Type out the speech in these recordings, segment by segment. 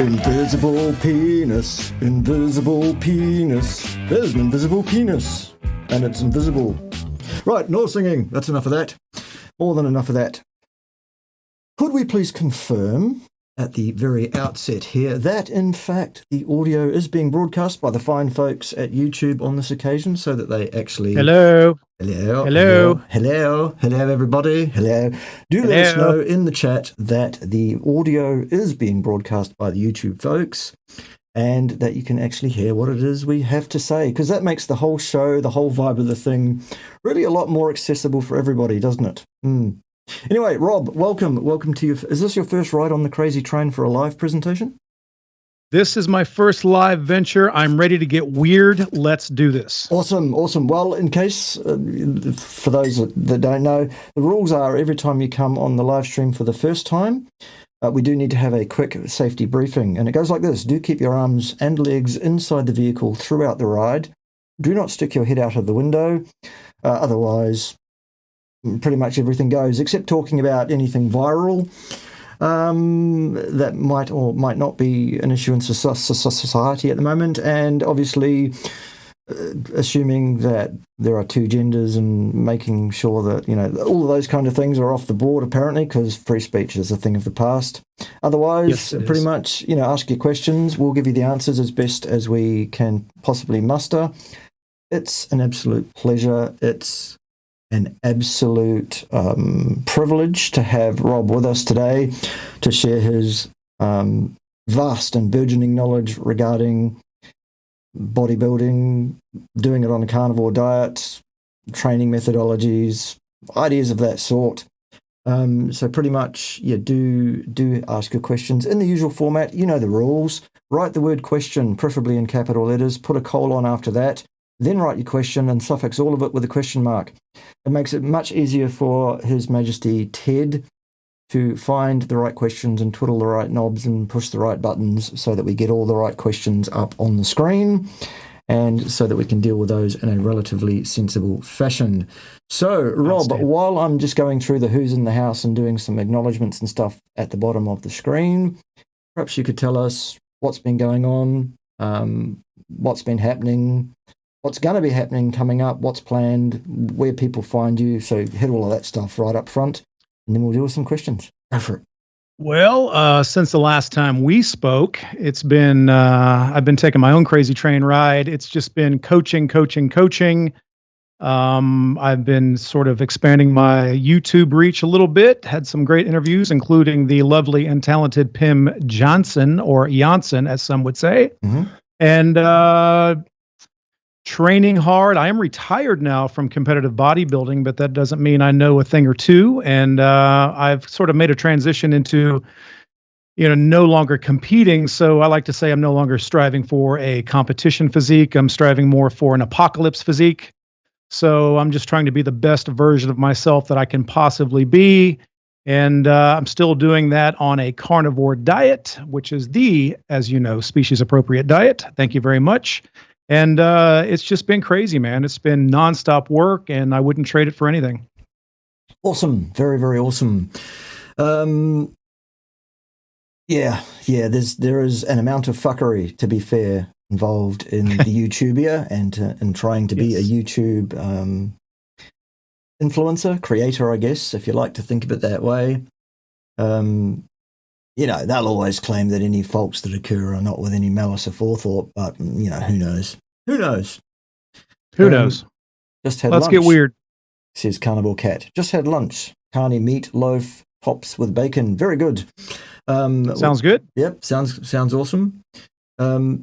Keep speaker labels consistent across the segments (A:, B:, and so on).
A: Invisible penis, invisible penis. There's an invisible penis, and it's invisible. Right, no singing. That's enough of that. More than enough of that. Could we please confirm at the very outset here that, in fact, the audio is being broadcast by the fine folks at YouTube on this occasion so that they actually...
B: Hello,
A: everybody. Hello. Let us know in the chat that the audio is being broadcast by the YouTube folks and that you can actually hear what it is we have to say, because that makes the whole show, the whole vibe of the thing, really a lot more accessible for everybody, doesn't it? Anyway, Rob, welcome to you. Is this your first ride on the crazy train for a live presentation?
B: This is my first live venture. I'm ready to get weird. Let's do this.
A: Awesome. Well, in case, for those that don't know, the rules are every time you come on the live stream for the first time, we do need to have a quick safety briefing. And it goes like this. Do keep your arms and legs inside the vehicle throughout the ride. Do not stick your head out of the window. Otherwise, pretty much everything goes, except talking about anything viral that might or might not be an issue in society at the moment, and obviously assuming that there are two genders and making sure that, you know, all of those kind of things are off the board apparently, because free speech is a thing of the past. Otherwise, yes, pretty much, you know, ask your questions. We'll give you the answers as best as we can possibly muster. It's an absolute pleasure. It's an absolute privilege to have Rob with us today to share his vast and burgeoning knowledge regarding bodybuilding, doing it on a carnivore diet, training methodologies, ideas of that sort. So pretty much, yeah, do ask your questions in the usual format. You know the rules. Write the word question, preferably in capital letters, put a colon after that, then write your question and suffix all of it with a question mark. It makes it much easier for His Majesty Ted to find the right questions and twiddle the right knobs and push the right buttons so that we get all the right questions up on the screen and so that we can deal with those in a relatively sensible fashion. So, Rob, while I'm just going through the who's in the house and doing some acknowledgements and stuff at the bottom of the screen, perhaps you could tell us what's been going on, what's been happening, what's going to be happening coming up, what's planned, where people find you. So hit all of that stuff right up front, and then we'll deal with some questions. Go for it.
B: Well, since the last time we spoke, it's been, I've been taking my own crazy train ride. It's just been coaching. I've been sort of expanding my YouTube reach a little bit, had some great interviews, including the lovely and talented Pim Johnson, or Janssen, as some would say. And training hard. I am retired now from competitive bodybuilding, but that doesn't mean I know a thing or two. And I've sort of made a transition into, you know, no longer competing. So I like to say I'm no longer striving for a competition physique. I'm striving more for an apocalypse physique. So I'm just trying to be the best version of myself that I can possibly be. And I'm still doing that on a carnivore diet, which is the, as you know, species appropriate diet. Thank you very much. And it's just been crazy, man. It's been nonstop work, and I wouldn't trade it for anything.
A: Awesome. Very, very awesome. There is an amount of fuckery, to be fair, involved in the YouTubia and trying to be a YouTube influencer, creator, I guess, if you like to think of it that way. You know, they'll always claim that any faults that occur are not with any malice or forethought, but, you know, who knows? Who knows? Just had lunch.
B: Let's get weird.
A: Says Carnivore Cat. Just had lunch. Carny meat loaf, tops with bacon. Very good.
B: Sounds good.
A: Yep, sounds awesome. General.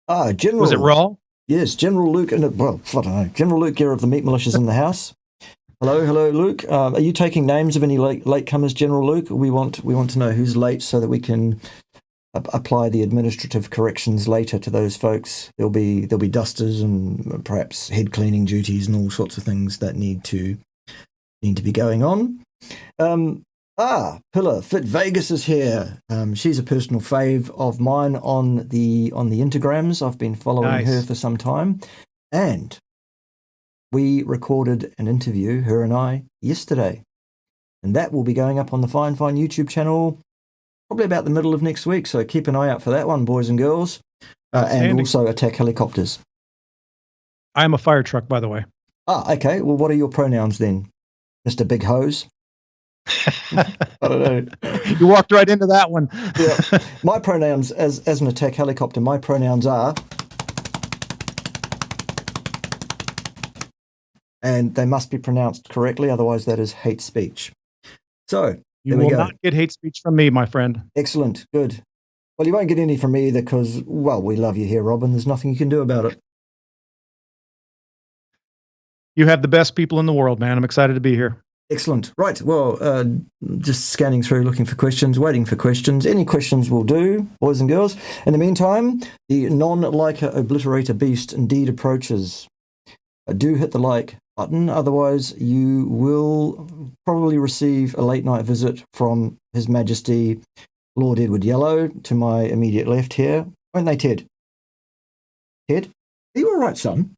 B: Was it raw?
A: Yes, General Luke, and well, I don't know. General Luke here of the Meat Militia is in the house. Hello, Luke. Are you taking names of any latecomers, General Luke? We want to know who's late so that we can apply the administrative corrections later to those folks. There'll be dusters and perhaps head cleaning duties and all sorts of things that need to be going on. Pillar Fit Vegas is here. She's a personal fave of mine on the Instagrams. I've been following her for some time, and we recorded an interview, her and I, yesterday. And that will be going up on the Fine YouTube channel probably about the middle of next week. So keep an eye out for that one, boys and girls. And also attack helicopters.
B: I am a fire truck, by the way.
A: Okay. Well, what are your pronouns then, Mr. Big Hose? I don't know.
B: You walked right into that one.
A: Yeah. My pronouns, as an attack helicopter, my pronouns are, and they must be pronounced correctly, otherwise that is hate speech. So
B: you will not get hate speech from me, my friend.
A: Excellent. Good. Well, you won't get any from me either because, well, we love you here, Robin. There's nothing you can do about it.
B: You have the best people in the world, man. I'm excited to be here.
A: Excellent. Right. Well, just scanning through, looking for questions, waiting for questions. Any questions will do, boys and girls. In the meantime, the non-liker obliterator beast indeed approaches. Do hit the like button. Otherwise, you will probably receive a late night visit from His Majesty Lord Edward Yellow to my immediate left here. Won't they, Ted? Ted? Are you all right, son?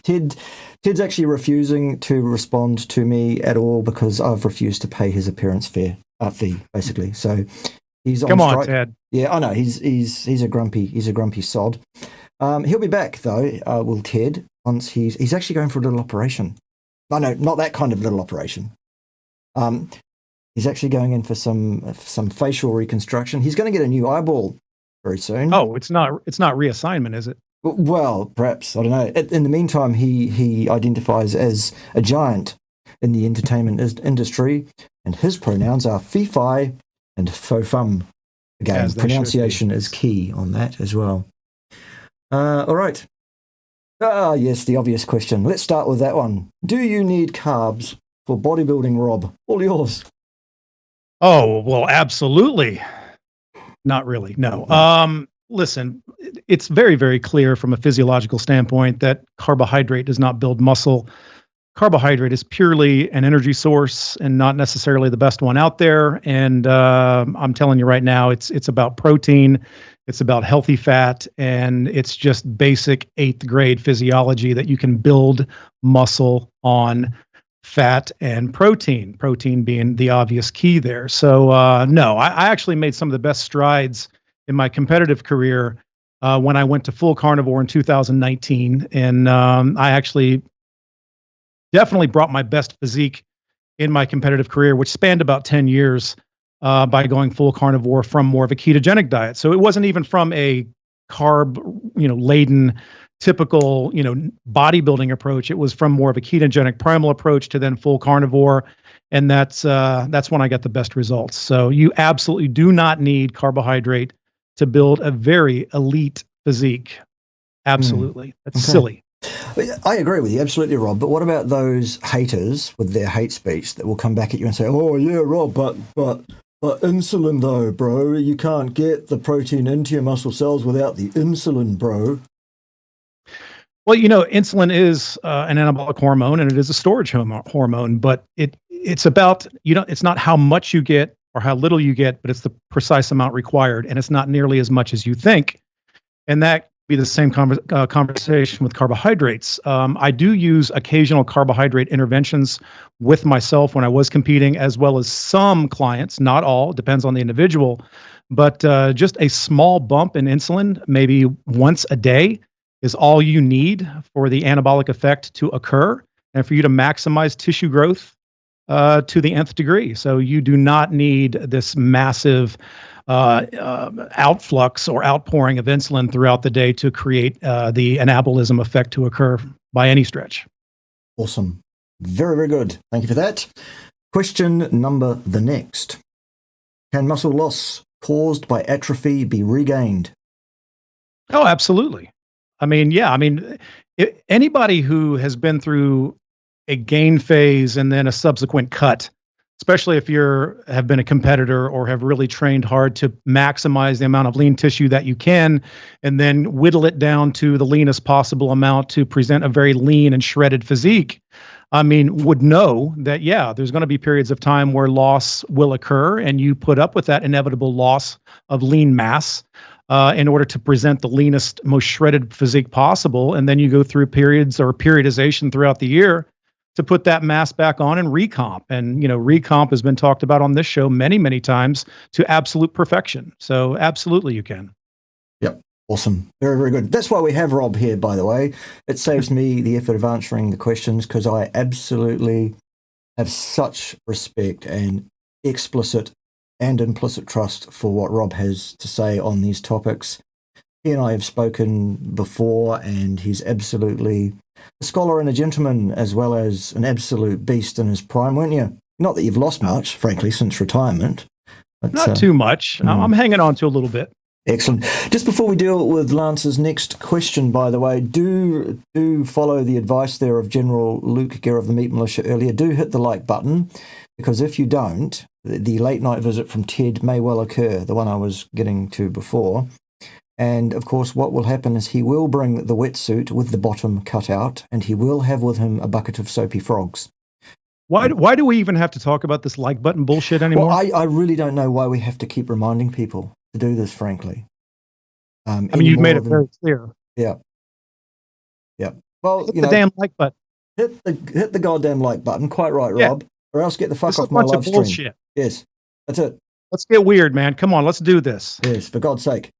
A: Ted's actually refusing to respond to me at all because I've refused to pay his appearance fee, basically. So he's on strike.
B: Come on, Ted.
A: Yeah, I know. He's a grumpy sod. He'll be back though. Will Ted once he's actually going for a little operation. No, not that kind of little operation. He's actually going in for some facial reconstruction. He's going to get a new eyeball very soon.
B: Oh, it's not reassignment, is it?
A: Well, perhaps. I don't know. In the meantime, he identifies as a giant in the entertainment industry, and his pronouns are fee-fi and fo-fum. Again, pronunciation is key on that as well. All right. Yes, the obvious question. Let's start with that one. Do you need carbs for bodybuilding, Rob? All yours.
B: Oh, well, absolutely. Not really, no. Listen, it's very, very clear from a physiological standpoint that carbohydrate does not build muscle. Carbohydrate is purely an energy source and not necessarily the best one out there. And I'm telling you right now, it's about protein, it's about healthy fat, and it's just basic 8th grade physiology that you can build muscle on fat and protein being the obvious key there. So no, I actually made some of the best strides in my competitive career when I went to full carnivore in 2019. And I actually definitely brought my best physique in my competitive career, which spanned about 10 years by going full carnivore from more of a ketogenic diet. So it wasn't even from a carb, laden, typical, bodybuilding approach. It was from more of a ketogenic primal approach to then full carnivore. And that's when I got the best results. So you absolutely do not need carbohydrate to build a very elite physique. Absolutely. That's silly.
A: I agree with you, absolutely, Rob. But what about those haters with their hate speech that will come back at you and say, "Oh yeah, Rob, but insulin though, bro, you can't get the protein into your muscle cells without the insulin, bro."
B: Well, insulin is an anabolic hormone and it is a storage hormone, but it's about, it's not how much you get or how little you get, but it's the precise amount required, and it's not nearly as much as you think. And that be the same conversation with carbohydrates. I do use occasional carbohydrate interventions with myself when I was competing, as well as some clients, not all, depends on the individual, but just a small bump in insulin, maybe once a day, is all you need for the anabolic effect to occur and for you to maximize tissue growth to the nth degree. So you do not need this massive outflux or outpouring of insulin throughout the day to create the anabolism effect to occur by any stretch.
A: Awesome. Very, very good. Thank you for that. Question number the next. Can muscle loss caused by atrophy be regained?
B: Oh, absolutely. Anybody who has been through a gain phase and then a subsequent cut, especially if have been a competitor or have really trained hard to maximize the amount of lean tissue that you can, and then whittle it down to the leanest possible amount to present a very lean and shredded physique, would know that, there's going to be periods of time where loss will occur, and you put up with that inevitable loss of lean mass in order to present the leanest, most shredded physique possible. And then you go through periods or periodization throughout the year to put that mass back on and recomp. And, recomp has been talked about on this show many, many times to absolute perfection. So absolutely you can.
A: Yep. Awesome. Very, very good. That's why we have Rob here, by the way. It saves me the effort of answering the questions because I absolutely have such respect and explicit and implicit trust for what Rob has to say on these topics. He and I have spoken before, and he's absolutely a scholar and a gentleman, as well as an absolute beast in his prime, weren't you? Not that you've lost much, frankly, since retirement. But,
B: not too much. I'm hanging on to a little bit.
A: Excellent. Just before we deal with Lance's next question, by the way, do follow the advice there of General Luke Gere of the Meat Militia earlier. Do hit the like button, because if you don't, the late night visit from Ted may well occur, the one I was getting to before. And, of course, what will happen is he will bring the wetsuit with the bottom cut out, and he will have with him a bucket of soapy frogs.
B: Why do we even have to talk about this like button bullshit anymore?
A: Well, I really don't know why we have to keep reminding people to do this, frankly.
B: You've made it very clear.
A: Yeah. Yeah. Well,
B: hit the damn like button.
A: Hit the goddamn like button. Quite right,
B: Yeah.
A: Rob. Or else get the fuck
B: This
A: off
B: is a
A: my
B: bunch
A: live
B: of
A: stream.
B: bullshit.
A: Yes. That's it.
B: Let's get weird, man. Come on, let's do this.
A: Yes, for God's sake.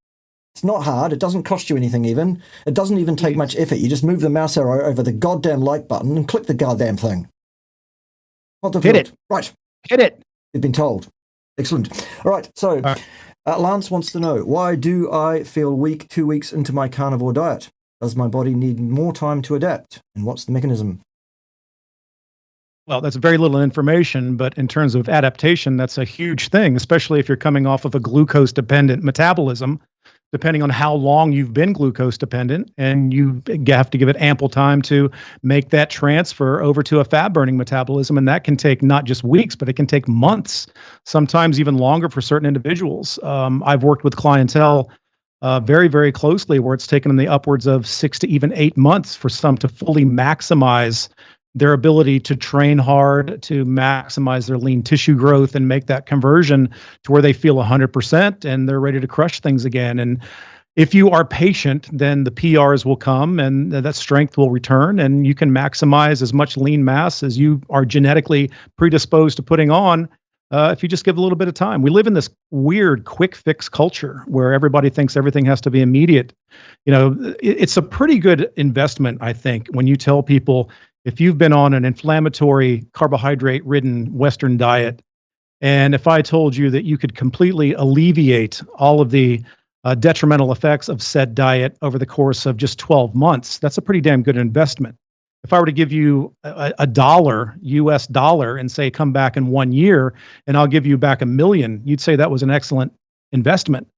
A: It's not hard. It doesn't cost you anything even. It doesn't even take much effort. You just move the mouse arrow over the goddamn like button and click the goddamn thing. Not difficult.
B: Hit it.
A: Right.
B: Hit it.
A: You've been told. Excellent. All right. So Lance wants to know, why do I feel weak 2 weeks into my carnivore diet? Does my body need more time to adapt? And what's the mechanism?
B: Well, that's very little information, but in terms of adaptation, that's a huge thing, especially if you're coming off of a glucose-dependent metabolism, depending on how long you've been glucose-dependent, and you have to give it ample time to make that transfer over to a fat-burning metabolism, and that can take not just weeks, but it can take months, sometimes even longer for certain individuals. I've worked with clientele very, very closely where it's taken them the upwards of 6 to even 8 months for some to fully maximize their ability to train hard, to maximize their lean tissue growth and make that conversion to where they feel 100% and they're ready to crush things again. And if you are patient, then the PRs will come and that strength will return, and you can maximize as much lean mass as you are genetically predisposed to putting on if you just give a little bit of time. We live in this weird quick fix culture where everybody thinks everything has to be immediate. It's a pretty good investment, I think, when you tell people, if you've been on an inflammatory, carbohydrate-ridden Western diet, and if I told you that you could completely alleviate all of the detrimental effects of said diet over the course of just 12 months, that's a pretty damn good investment. If I were to give you a dollar, US dollar, and say, come back in 1 year, and I'll give you back $1 million, you'd say that was an excellent investment.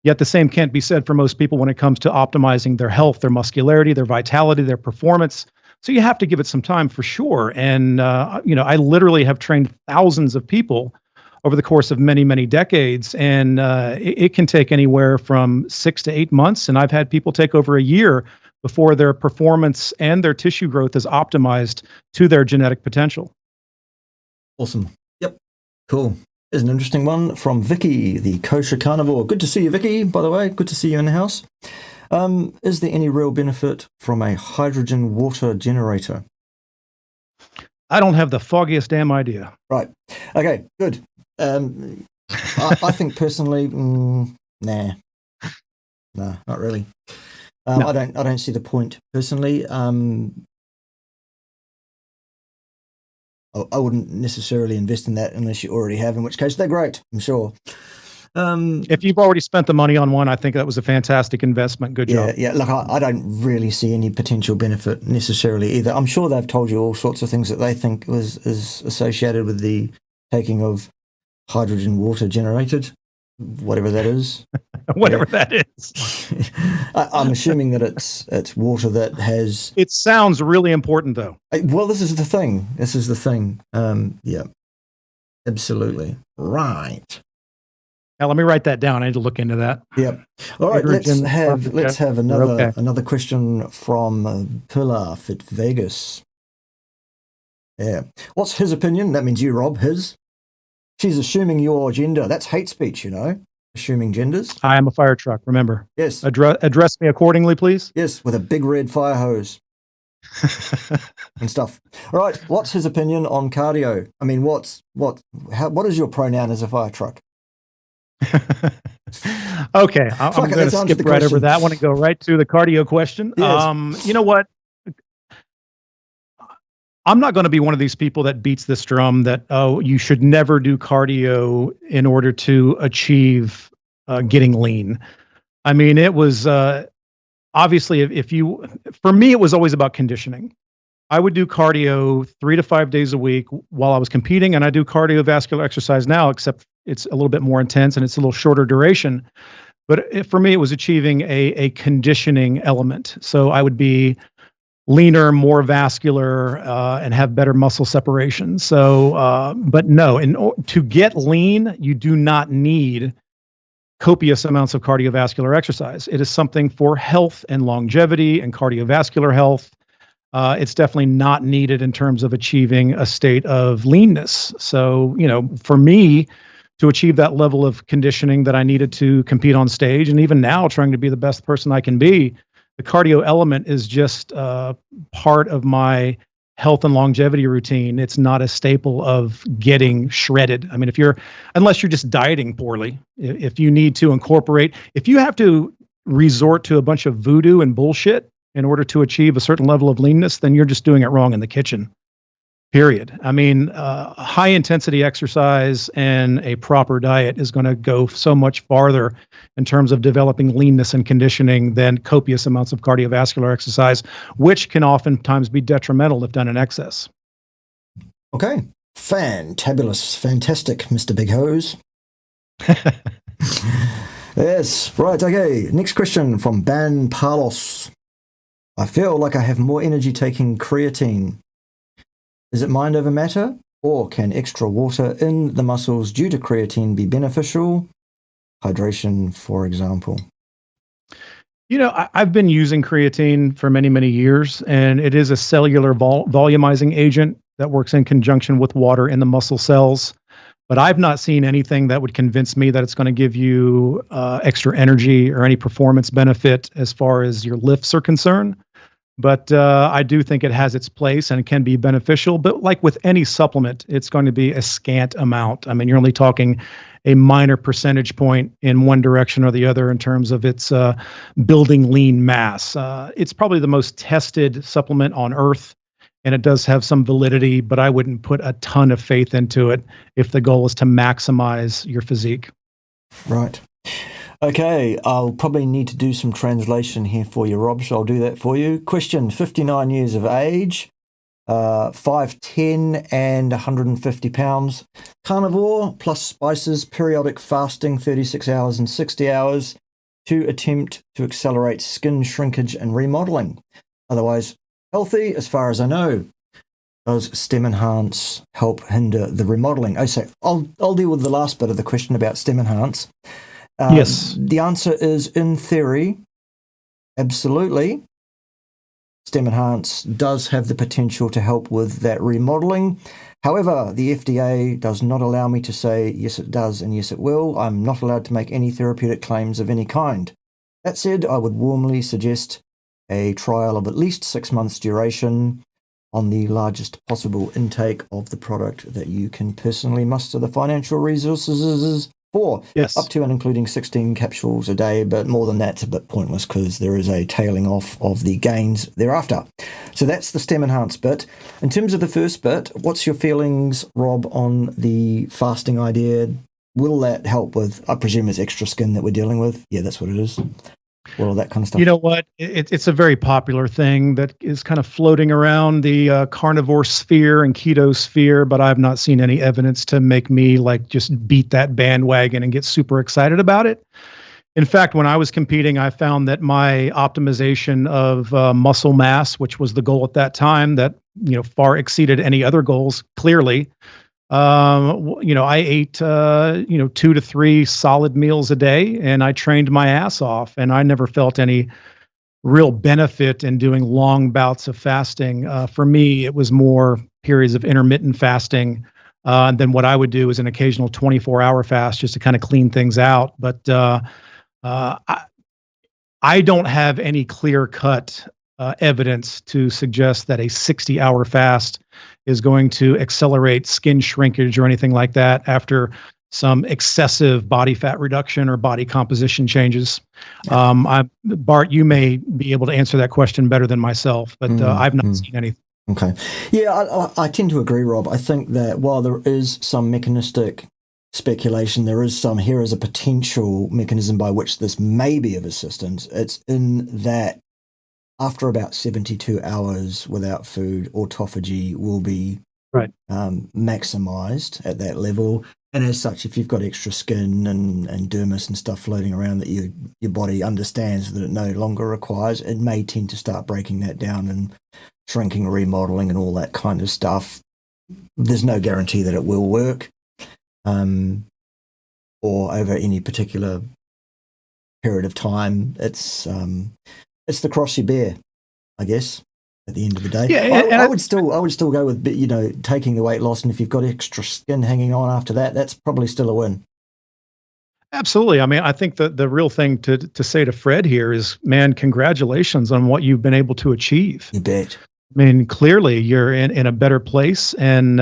B: Yet the same can't be said for most people when it comes to optimizing their health, their muscularity, their vitality, their performance. So you have to give it some time for sure. And, I literally have trained thousands of people over the course of many, many decades. And it can take anywhere from 6 to 8 months. And I've had people take over a year before their performance and their tissue growth is optimized to their genetic potential.
A: Awesome. Yep. Cool. Here's an interesting one from Vicky, the kosher carnivore. Good to see you, Vicky, by the way. Good to see you in the house. Is there any real benefit from a hydrogen water generator?
B: I don't have the foggiest damn idea.
A: Right. Okay, good. I think personally, nah, not really. No. I don't see the point personally. I wouldn't necessarily invest in that unless you already have, in which case they're great, I'm sure.
B: If you've already spent the money on one, I think that was a fantastic investment. Good job.
A: Yeah. Look, I don't really see any potential benefit necessarily either. I'm sure they've told you all sorts of things that they think is associated with the taking of hydrogen water generated, whatever that is.
B: Whatever that is.
A: I'm assuming that it's water that has...
B: It sounds really important, though.
A: Well, this is the thing. Yeah, absolutely. Right.
B: Now, let me write that down. I need to look into that.
A: Yep. All right, let's have another question from Pilar Fit Vegas. Yeah. What's his opinion? That means you, Rob. His. She's assuming your gender. That's hate speech, assuming genders.
B: I am a fire truck, remember.
A: Yes.
B: Address me accordingly, please.
A: Yes, with a big red fire hose. and stuff. All right, what's his opinion on cardio? I mean, what is your pronoun as a fire truck?
B: Okay, I'm
A: Fuck it,
B: going
A: let's
B: to
A: answer
B: skip
A: the
B: right over
A: question.
B: that one and go right to the cardio question.
A: Yes.
B: You know what? I'm not going to be one of these people that beats this drum that, oh, you should never do cardio in order to achieve getting lean. I mean, it was obviously, for me, it was always about conditioning. I would do cardio 3 to 5 days a week while I was competing, and I do cardiovascular exercise now, except it's a little bit more intense and it's a little shorter duration. But for me, it was achieving a conditioning element. So I would be leaner, more vascular, and have better muscle separation. So, but no, to get lean, you do not need copious amounts of cardiovascular exercise. It is something for health and longevity and cardiovascular health. It's definitely not needed in terms of achieving a state of leanness. So, for me, to achieve that level of conditioning that I needed to compete on stage, and even now trying to be the best person I can be, the cardio element is just part of my health and longevity routine. It's not a staple of getting shredded. I mean, unless you're just dieting poorly, if you need to incorporate, if you have to resort to a bunch of voodoo and bullshit in order to achieve a certain level of leanness, then you're just doing it wrong in the kitchen. Period. I mean, high intensity exercise and a proper diet is going to go so much farther in terms of developing leanness and conditioning than copious amounts of cardiovascular exercise, which can oftentimes be detrimental if done in excess.
A: Okay. Fantabulous. Fantastic, Mr. Big Hose. Yes. Right. Okay. Next question from Ban Palos. I feel like I have more energy taking creatine. Is it mind over matter, or can extra water in the muscles due to creatine be beneficial? Hydration, for example.
B: I've been using creatine for many, many years, and it is a cellular volumizing agent that works in conjunction with water in the muscle cells. But I've not seen anything that would convince me that it's going to give you extra energy or any performance benefit as far as your lifts are concerned. But I do think it has its place and it can be beneficial. But like with any supplement, it's going to be a scant amount. I mean, you're only talking a minor percentage point in one direction or the other in terms of its building lean mass. It's probably the most tested supplement on earth, and it does have some validity, but I wouldn't put a ton of faith into it if the goal is to maximize your physique.
A: Right. Okay, I'll probably need to do some translation here for you, Rob, so I'll do that for you. Question, 59 years of age, 5'10", and 150 pounds. Carnivore plus spices, periodic fasting, 36 hours and 60 hours, to attempt to accelerate skin shrinkage and remodeling. Otherwise, healthy as far as I know. Does Stem Enhance help hinder the remodeling? I'll deal with the last bit of the question about Stem Enhance.
B: Yes.
A: The answer is, in theory, absolutely. Stem Enhance does have the potential to help with that remodeling. However, the FDA does not allow me to say, yes, it does, and yes, it will. I'm not allowed to make any therapeutic claims of any kind. That said, I would warmly suggest a trial of at least 6 months duration on the largest possible intake of the product that you can personally muster the financial resources for.
B: Yes.
A: Up to and including 16 capsules a day, but more than that's a bit pointless because there is a tailing off of the gains thereafter. So that's the Stem Enhance bit. In terms of the first bit, what's your feelings, Rob, on the fasting idea? Will that help with, I presume it's extra skin that we're dealing with? Yeah, that's what it is. All that kind of stuff.
B: You know what? It's a very popular thing that is kind of floating around the carnivore sphere and keto sphere, but I've not seen any evidence to make me just beat that bandwagon and get super excited about it. In fact, when I was competing, I found that my optimization of muscle mass, which was the goal at that time, that far exceeded any other goals, clearly. I ate 2 to 3 solid meals a day, and I trained my ass off, and I never felt any real benefit in doing long bouts of fasting. For me, it was more periods of intermittent fasting. And then what I would do is an occasional 24-hour fast just to kind of clean things out. But I don't have any clear-cut evidence to suggest that a 60-hour fast is going to accelerate skin shrinkage or anything like that after some excessive body fat reduction or body composition changes. Bart, you may be able to answer that question better than myself, but I've not seen anything.
A: Okay. Yeah, I tend to agree, Rob. I think that while there is some mechanistic speculation, there is some, here is a potential mechanism by which this may be of assistance. It's in that after about 72 hours without food, autophagy will be maximized at that level. And as such, if you've got extra skin and dermis and stuff floating around that your body understands that it no longer requires, it may tend to start breaking that down and shrinking, remodeling, and all that kind of stuff. There's no guarantee that it will work, or over any particular period of time. It's the cross you bear, I guess. At the end of the day, I would still go with, taking the weight loss, and if you've got extra skin hanging on after that, that's probably still a win.
B: Absolutely. I mean, I think the real thing to say to Fred here is, man, congratulations on what you've been able to achieve.
A: You bet.
B: I mean, clearly you're in a better place, and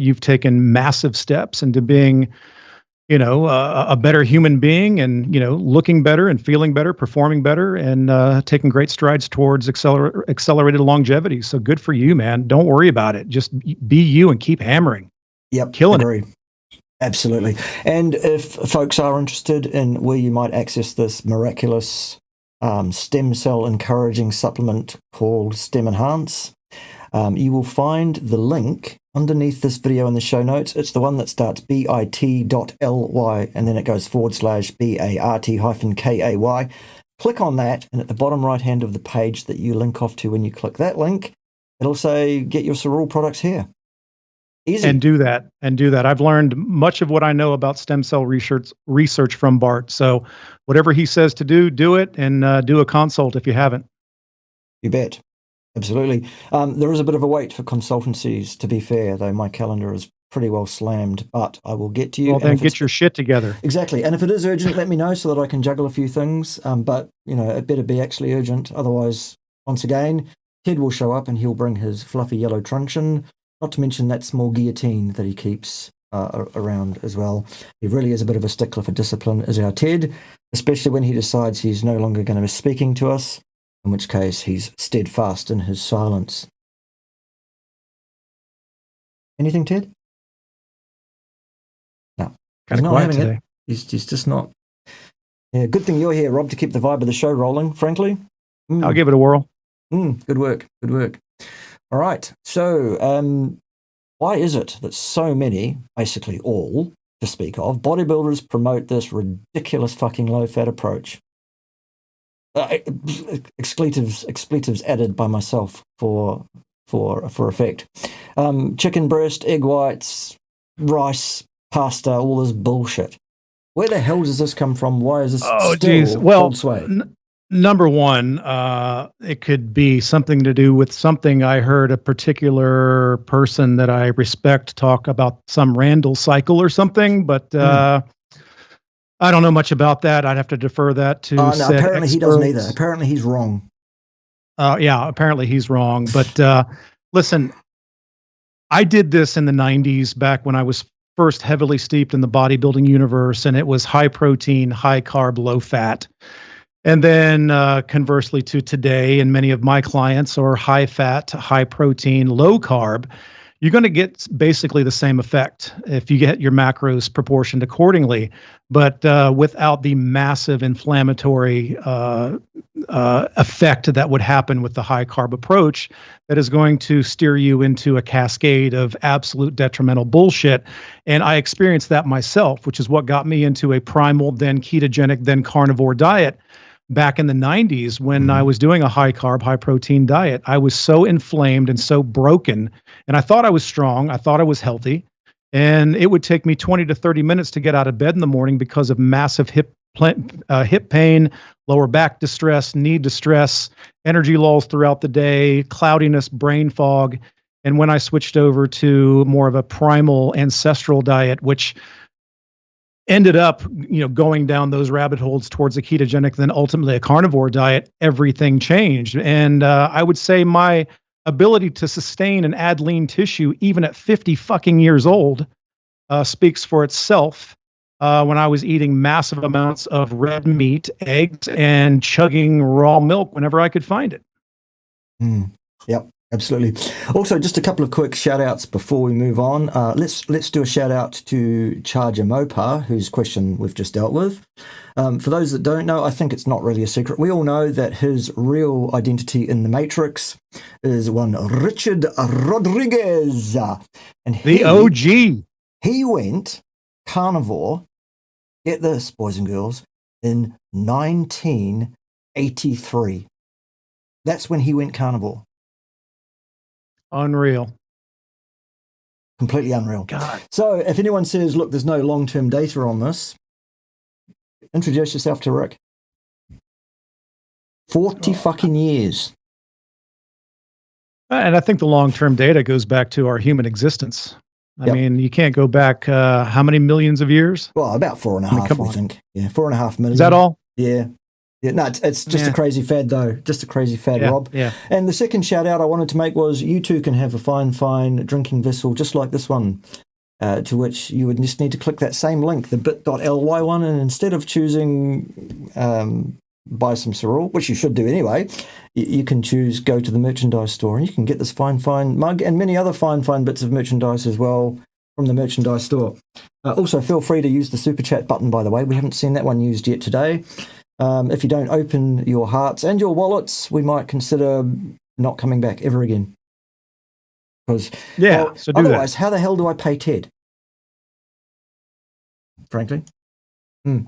B: you've taken massive steps into being, a better human being, and, looking better and feeling better, performing better, and taking great strides towards accelerated longevity. So good for you, man. Don't worry about it. Just be you and keep hammering.
A: Yep.
B: Killing
A: it. Absolutely. And if folks are interested in where you might access this miraculous stem cell encouraging supplement called Stem Enhance, you will find the link underneath this video in the show notes. It's the one that starts bit.ly and then it goes /BART-KAY. Click on that, and at the bottom right hand of the page that you link off to, when you click that link, it'll say get your Sorul products here. Easy.
B: And do that. I've learned much of what I know about stem cell research from Bart. So whatever he says to do it, and do a consult if you haven't.
A: You bet. Absolutely. There is a bit of a wait for consultancies, to be fair, though my calendar is pretty well slammed, but I will get to you.
B: Well, then get your shit together.
A: Exactly. And if it is urgent, let me know so that I can juggle a few things. But, it better be actually urgent. Otherwise, once again, Ted will show up and he'll bring his fluffy yellow truncheon, not to mention that small guillotine that he keeps around as well. He really is a bit of a stickler for discipline, is our Ted, especially when he decides he's no longer going to be speaking to us, in which case he's steadfast in his silence. Anything, Ted? No.
B: Kind of quiet today.
A: He's just not. Yeah, good thing you're here, Rob, to keep the vibe of the show rolling, frankly.
B: I'll give it a whirl.
A: Good work. All right. So why is it that so many, basically all, to speak of, bodybuilders promote this ridiculous fucking low-fat approach? Expletives added by myself for effect. Chicken breast, egg whites, rice, pasta, all this bullshit. Where the hell does this come from? Why is this still hold sway?
B: Number one, it could be something to do with something I heard a particular person that I respect talk about, some Randall cycle or something, but I don't know much about that. I'd have to defer that to
A: no, apparently experts. He doesn't either. Apparently he's wrong.
B: Yeah, apparently he's wrong. But listen, I did this in the 90s, back when I was first heavily steeped in the bodybuilding universe, and it was high protein, high carb, low fat. And then conversely to today, and many of my clients are high fat, high protein, low carb. You're going to get basically the same effect if you get your macros proportioned accordingly, but without the massive inflammatory effect that would happen with the high carb approach that is going to steer you into a cascade of absolute detrimental bullshit. And I experienced that myself, which is what got me into a primal, then ketogenic, then carnivore diet. Back in the 90s, when I was doing a high carb, high protein diet, I was so inflamed and so broken, and I thought I was strong. I thought I was healthy, and it would take me 20 to 30 minutes to get out of bed in the morning because of massive hip pain, lower back distress, knee distress, energy lulls throughout the day, cloudiness, brain fog. And when I switched over to more of a primal ancestral diet, which ended up, going down those rabbit holes towards a ketogenic, then ultimately a carnivore diet, everything changed. And I would say my ability to sustain and add lean tissue, even at 50 fucking years old, speaks for itself. When I was eating massive amounts of red meat, eggs, and chugging raw milk whenever I could find it.
A: Yep. Absolutely. Also, just a couple of quick shout outs before we move on. Let's do a shout out to Charger Mopar, whose question we've just dealt with. For those that don't know, I think it's not really a secret. We all know that his real identity in the Matrix is one Richard Rodriguez. And
B: the OG.
A: He went carnivore, get this, boys and girls, in 1983. That's when he went carnivore.
B: Unreal.
A: Completely unreal.
B: God.
A: So if anyone says, look, there's no long-term data on this, introduce yourself to Rick. 40 fucking years.
B: And I think the long-term data goes back to our human existence. I mean, you can't go back how many millions of years?
A: Well, about 4.5, I think. Yeah, 4.5 million.
B: Is that all?
A: Yeah. Yeah, no, it's just a crazy fad, though. Just a crazy fad, Rob.
B: Yeah.
A: And the second shout out I wanted to make was you too can have a fine drinking vessel just like this one, to which you would just need to click that same link, the bit.ly one, and instead of choosing buy some cereal, which you should do anyway, you can choose go to the merchandise store and you can get this fine mug and many other fine bits of merchandise as well from the merchandise store. Also, feel free to use the super chat button, by the way. We haven't seen that one used yet today. If you don't open your hearts and your wallets, we might consider not coming back ever again. Because
B: so
A: otherwise, how the hell do I pay Ted? Frankly. Here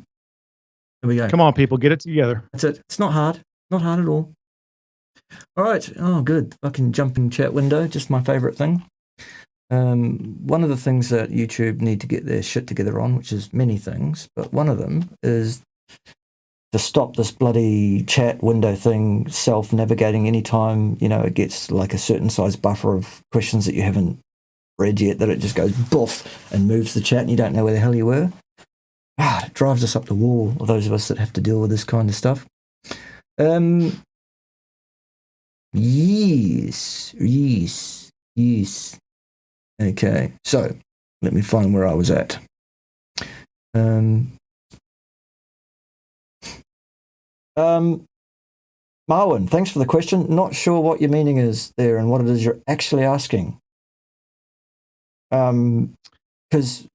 A: we go.
B: Come on, people, get it together.
A: That's it. It's not hard. Not hard at all. All right. Oh, good. Fucking jumping chat window. Just my favorite thing. One of the things that YouTube need to get their shit together on, which is many things, but one of them is to stop this bloody chat window thing self-navigating anytime, it gets like a certain size buffer of questions that you haven't read yet, that it just goes boof and moves the chat and you don't know where the hell you were. It drives us up the wall, those of us that have to deal with this kind of stuff. Yes. Okay, so let me find where I was at. Marwin, thanks for the question. Not sure what your meaning is there and what it is you're actually asking. Because,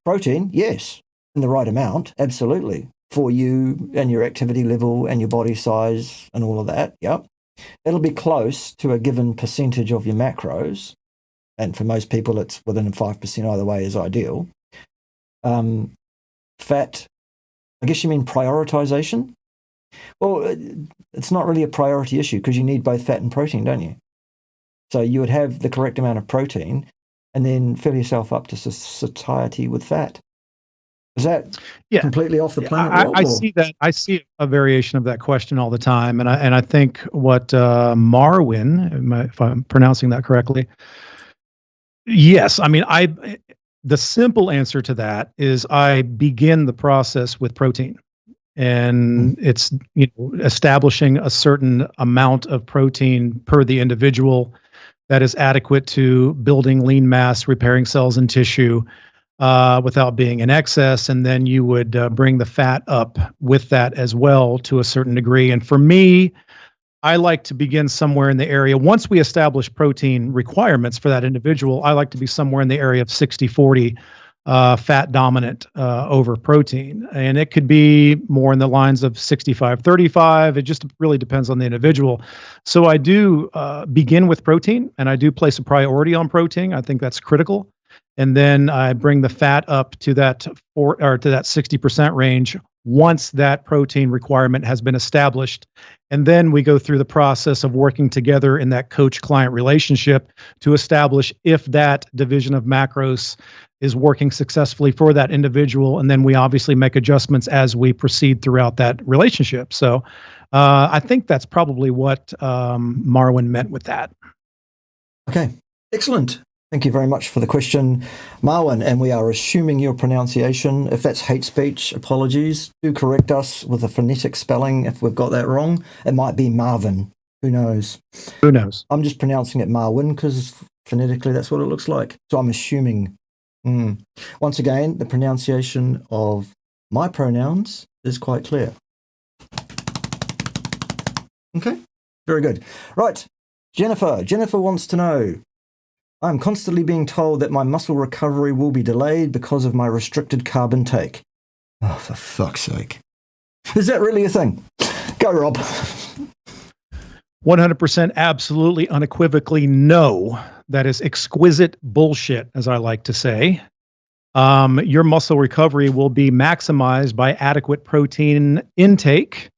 A: protein, yes, in the right amount, absolutely, for you and your activity level and your body size and all of that, yep. It'll be close to a given percentage of your macros, and for most people it's within 5% either way is ideal. Fat, I guess you mean prioritization? Well, it's not really a priority issue because you need both fat and protein, don't you? So you would have the correct amount of protein and then fill yourself up to satiety with fat. Is that completely off the planet?
B: I see that. I see a variation of that question all the time, and I think what Marwin, if I'm pronouncing that correctly, yes. I mean, the simple answer to that is I begin the process with protein. And it's establishing a certain amount of protein per the individual that is adequate to building lean mass, repairing cells and tissue without being in excess. And then you would bring the fat up with that as well to a certain degree. And for me, I like to begin somewhere in the area. Once we establish protein requirements for that individual, I like to be somewhere in the area of 60-40 fat dominant over protein. And it could be more in the lines of 65-35. It just really depends on the individual. So I do begin with protein, and I do place a priority on protein. I think that's critical. And then I bring the fat up to that to that 60% range once that protein requirement has been established. And then we go through the process of working together in that coach-client relationship to establish if that division of macros is working successfully for that individual. And then we obviously make adjustments as we proceed throughout that relationship. So I think that's probably what Marwin meant with that.
A: Okay, excellent. Thank you very much for the question, Marwin. And we are assuming your pronunciation. If that's hate speech, apologies. Do correct us with a phonetic spelling if we've got that wrong. It might be Marvin. Who knows?
B: Who knows?
A: I'm just pronouncing it Marwin because phonetically that's what it looks like. So I'm assuming. Once again, the pronunciation of my pronouns is quite clear. Okay, very good. Right, Jennifer. Jennifer wants to know, I'm constantly being told that my muscle recovery will be delayed because of my restricted carb intake. Oh, for fuck's sake. Is that really a thing? Go, Rob.
B: 100% absolutely unequivocally no. That is exquisite bullshit, as I like to say. Your muscle recovery will be maximized by adequate protein intake,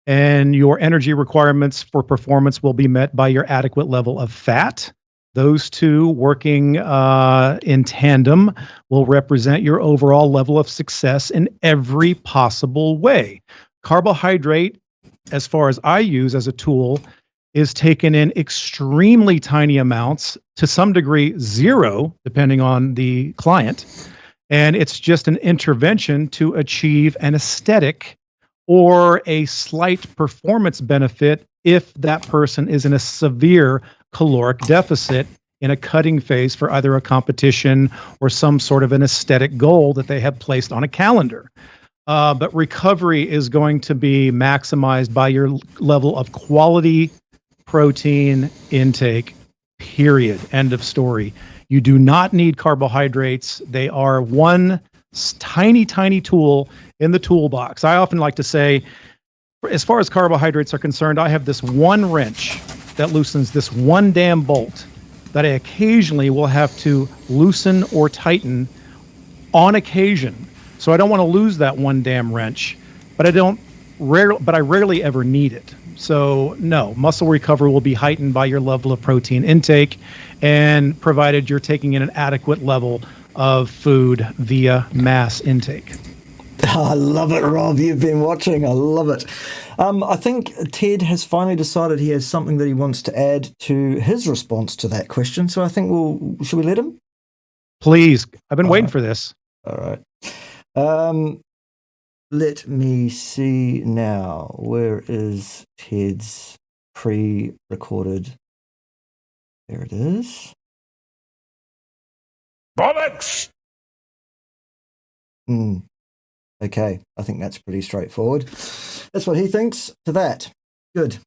B: and your energy requirements for performance will be met by your adequate level of fat. Those two working in tandem will represent your overall level of success in every possible way. Carbohydrate, as far as I use as a tool, is taken in extremely tiny amounts, to some degree zero, depending on the client. And it's just an intervention to achieve an aesthetic or a slight performance benefit if that person is in a severe caloric deficit in a cutting phase for either a competition or some sort of an aesthetic goal that they have placed on a calendar. But recovery is going to be maximized by your level of quality protein intake, period. End of story. You do not need carbohydrates. They are one tiny, tiny tool in the toolbox. I often like to say, as far as carbohydrates are concerned, I have this one wrench that loosens this one damn bolt that I occasionally will have to loosen or tighten on occasion. So I don't want to lose that one damn wrench, but I rarely ever need it. So no, muscle recovery will be heightened by your level of protein intake, and provided you're taking in an adequate level of food via mass intake.
A: I love it, Rob. You've been watching. I love it. I think Ted has finally decided he has something that he wants to add to his response to that question. So I think should we let him?
B: Please. I've been waiting for this.
A: All right. Let me see now. Where is Ted's pre-recorded? There it is.
C: Bollocks!
A: Okay, I think that's pretty straightforward. That's what he thinks to that. Good.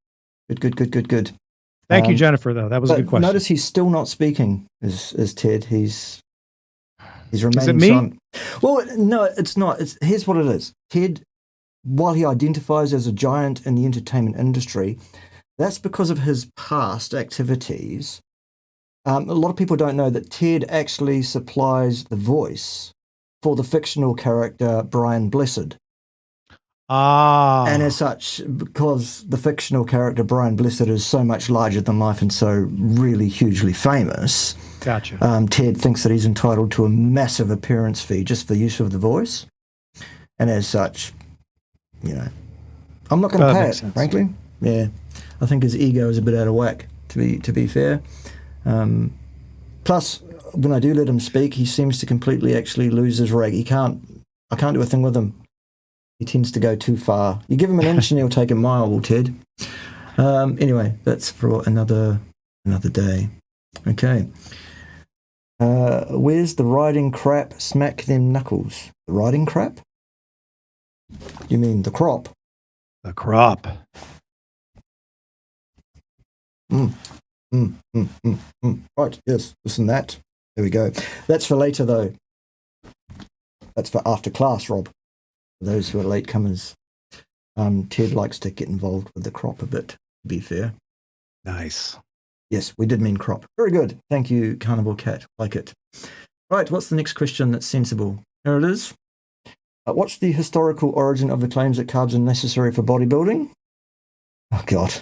B: Thank you, Jennifer, though. That was a good question.
A: Notice he's still not speaking, is Ted. He's remaining
B: Is it me?
A: silent. Well, no, it's not. Here's what it is. Ted, while he identifies as a giant in the entertainment industry, that's because of his past activities. A lot of people don't know that Ted actually supplies the voice for the fictional character Brian Blessed. And as such, because the fictional character Brian Blessed is so much larger than life and so really hugely famous,
B: gotcha.
A: Ted thinks that he's entitled to a massive appearance fee just for use of the voice. And as such, I'm not going to pay it,
B: sense.
A: frankly. Yeah, I think his ego is a bit out of whack, to be fair. Plus, when I do let him speak, he seems to completely actually lose his rag. I can't do a thing with him. He tends to go too far. You give him an inch and he'll take a mile, Ted. Anyway, that's for another day. Okay. Where's the riding crap? Smack them knuckles. The riding crap? You mean the crop?
B: The crop.
A: Right, yes, listen that. There we go. That's for later, though. That's for after class, Rob. For those who are latecomers. Ted likes to get involved with the crop a bit, to be fair.
B: Nice.
A: Yes, we did mean crop. Very good. Thank you, Carnivore Cat. Like it. Right, what's the next question that's sensible? Here it is. What's the historical origin of the claims that carbs are necessary for bodybuilding? Oh, God.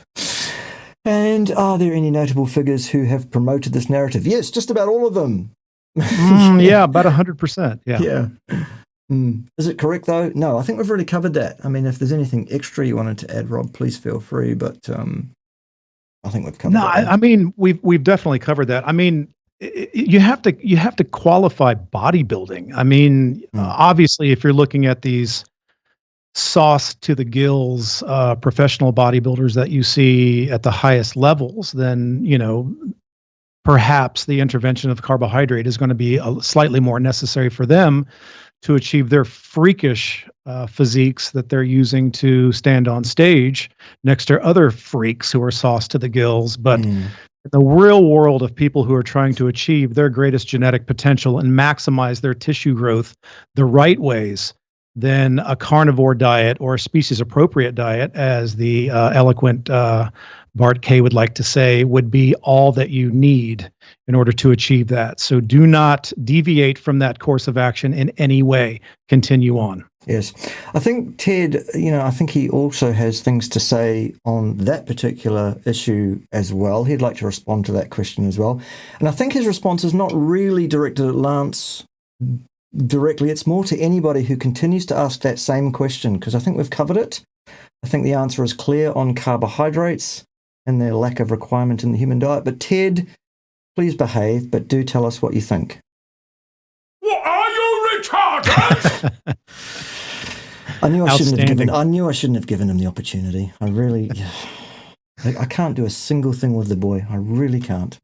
A: And are there any notable figures who have promoted this narrative? Yes, just about all of them.
B: Yeah, about 100%. Yeah.
A: Is it correct, though? No, I think we've already covered that. I mean, if there's anything extra you wanted to add, Rob, please feel free. But I think we've covered that.
B: I mean, we've definitely covered that. I mean, you have to qualify bodybuilding. I mean, obviously, if you're looking at these sauce to the gills professional bodybuilders that you see at the highest levels, then perhaps the intervention of carbohydrate is going to be slightly more necessary for them to achieve their freakish physiques that they're using to stand on stage next to other freaks who are sauce to the gills. But the real world of people who are trying to achieve their greatest genetic potential and maximize their tissue growth the right ways, then a carnivore diet or a species appropriate diet, as the eloquent Bart K would like to say, would be all that you need in order to achieve that. So do not deviate from that course of action in any way. Continue on.
A: Yes. I think Ted, I think he also has things to say on that particular issue as well. He'd like to respond to that question as well. And I think his response is not really directed at Lance directly. It's more to anybody who continues to ask that same question, because I think we've covered it. I think the answer is clear on carbohydrates and their lack of requirement in the human diet. But Ted, please behave, but do tell us what you think.
C: What, are you retarded?
A: I knew I shouldn't have given him the opportunity. I can't do a single thing with the boy. I really can't.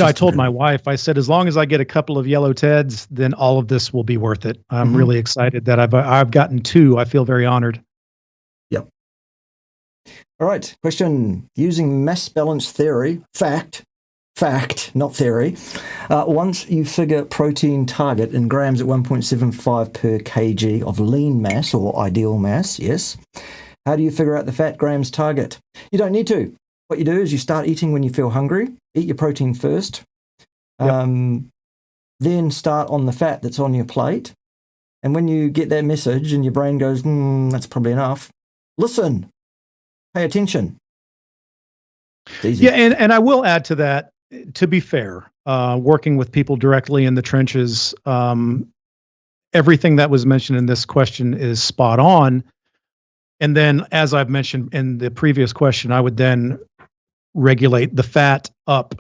B: I told my wife, I said, as long as I get a couple of yellow Teds, then all of this will be worth it. I'm really excited that I've gotten 2. I feel very honored.
A: Yep. All right. Question. Using mass balance theory, fact, not theory. Once you figure protein target in grams at 1.75 per kg of lean mass or ideal mass, yes. How do you figure out the fat grams target? You don't need to. What you do is you start eating when you feel hungry. Eat your protein first. Then start on the fat that's on your plate. And when you get that message and your brain goes, that's probably enough, listen. Pay attention. It's easy.
B: Yeah, and I will add to that, to be fair, working with people directly in the trenches, everything that was mentioned in this question is spot on. And then, as I've mentioned in the previous question, I would then regulate the fat up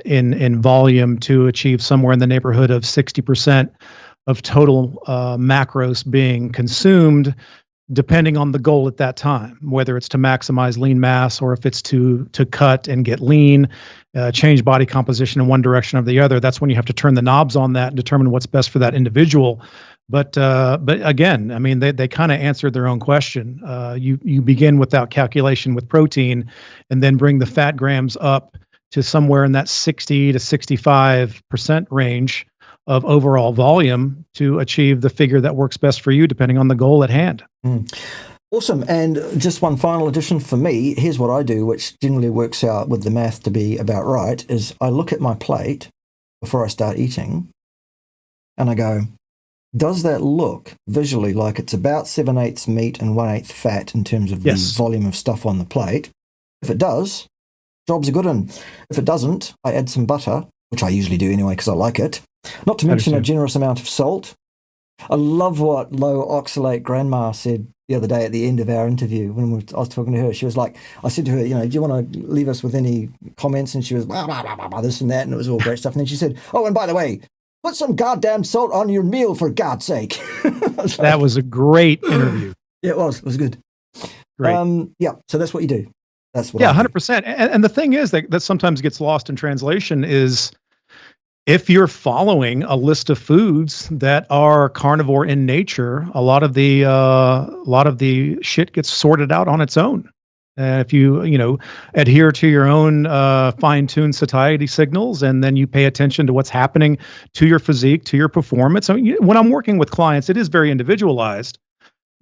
B: in volume to achieve somewhere in the neighborhood of 60% of total macros being consumed, depending on the goal at that time, whether it's to maximize lean mass or if it's to cut and get lean, change body composition in one direction or the other. That's when you have to turn the knobs on that and determine what's best for that individual. But again, I mean, they kind of answered their own question. You begin without calculation with protein and then bring the fat grams up to somewhere in that 60 to 65% range of overall volume to achieve the figure that works best for you, depending on the goal at hand.
A: Awesome. And just one final addition for me, here's what I do, which generally works out with the math to be about right, is I look at my plate before I start eating and I go, does that look visually like it's about 7/8 meat and 1/8 fat in terms of the volume of stuff on the plate? If it does, job's a good one. If it doesn't, I add some butter, which I usually do anyway because I like it. Not to mention a generous amount of salt. I love what low oxalate grandma said the other day at the end of our interview when I was talking to her. She was like, I said to her, do you want to leave us with any comments? And she was blah, blah, blah, blah, blah, this and that, and it was all great stuff. And then she said, oh, and by the way, put some goddamn salt on your meal, for God's sake.
B: That was a great interview.
A: Yeah, it was. It was good.
B: Great.
A: So that's what you do. That's what
B: 100%. And the thing is that sometimes gets lost in translation is if you're following a list of foods that are carnivore in nature, a lot of the shit gets sorted out on its own. If you adhere to your own fine-tuned satiety signals, and then you pay attention to what's happening to your physique, to your performance. So when I'm working with clients, it is very individualized.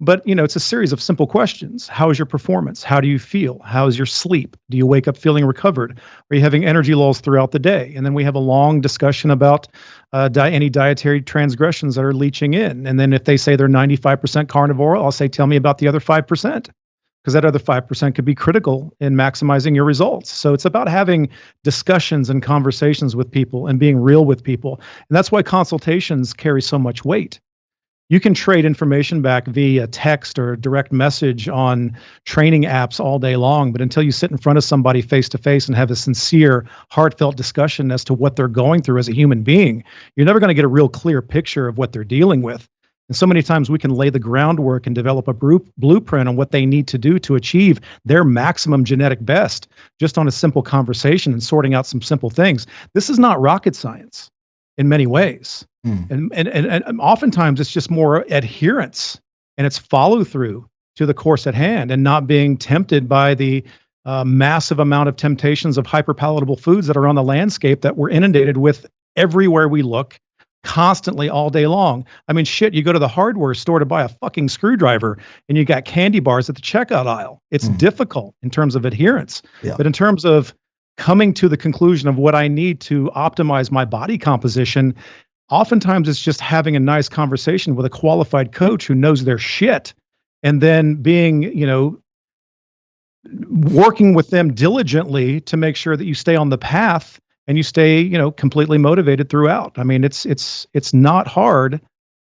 B: But, it's a series of simple questions. How is your performance? How do you feel? How is your sleep? Do you wake up feeling recovered? Are you having energy lulls throughout the day? And then we have a long discussion about any dietary transgressions that are leaching in. And then if they say they're 95% carnivore, I'll say, tell me about the other 5%. Because that other 5% could be critical in maximizing your results. So it's about having discussions and conversations with people and being real with people. And that's why consultations carry so much weight. You can trade information back via text or direct message on training apps all day long, but until you sit in front of somebody face to face and have a sincere, heartfelt discussion as to what they're going through as a human being, you're never going to get a real clear picture of what they're dealing with. And so many times we can lay the groundwork and develop a blueprint on what they need to do to achieve their maximum genetic best just on a simple conversation and sorting out some simple things. This is not rocket science in many ways. And oftentimes it's just more adherence and it's follow through to the course at hand and not being tempted by the massive amount of temptations of hyperpalatable foods that are on the landscape that we're inundated with everywhere we look, constantly all day long. I mean, shit, you go to the hardware store to buy a fucking screwdriver and you got candy bars at the checkout aisle. It's difficult in terms of adherence, but in terms of coming to the conclusion of what I need to optimize my body composition, oftentimes it's just having a nice conversation with a qualified coach who knows their shit, and then being, working with them diligently to make sure that you stay on the path and you stay, completely motivated throughout. I mean, it's not hard,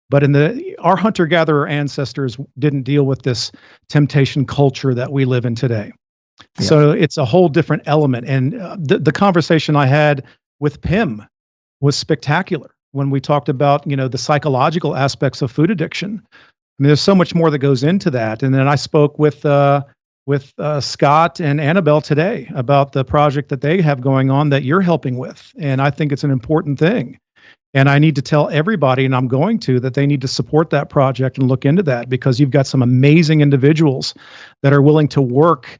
B: but our hunter-gatherer ancestors didn't deal with this temptation culture that we live in today. Yeah. So it's a whole different element. And the conversation I had with Pim was spectacular when we talked about, the psychological aspects of food addiction. I mean, there's so much more that goes into that. And then I spoke with Scott and Annabelle today about the project that they have going on that you're helping with. And I think it's an important thing. And I need to tell everybody, and I'm going to, that they need to support that project and look into that, because you've got some amazing individuals that are willing to work,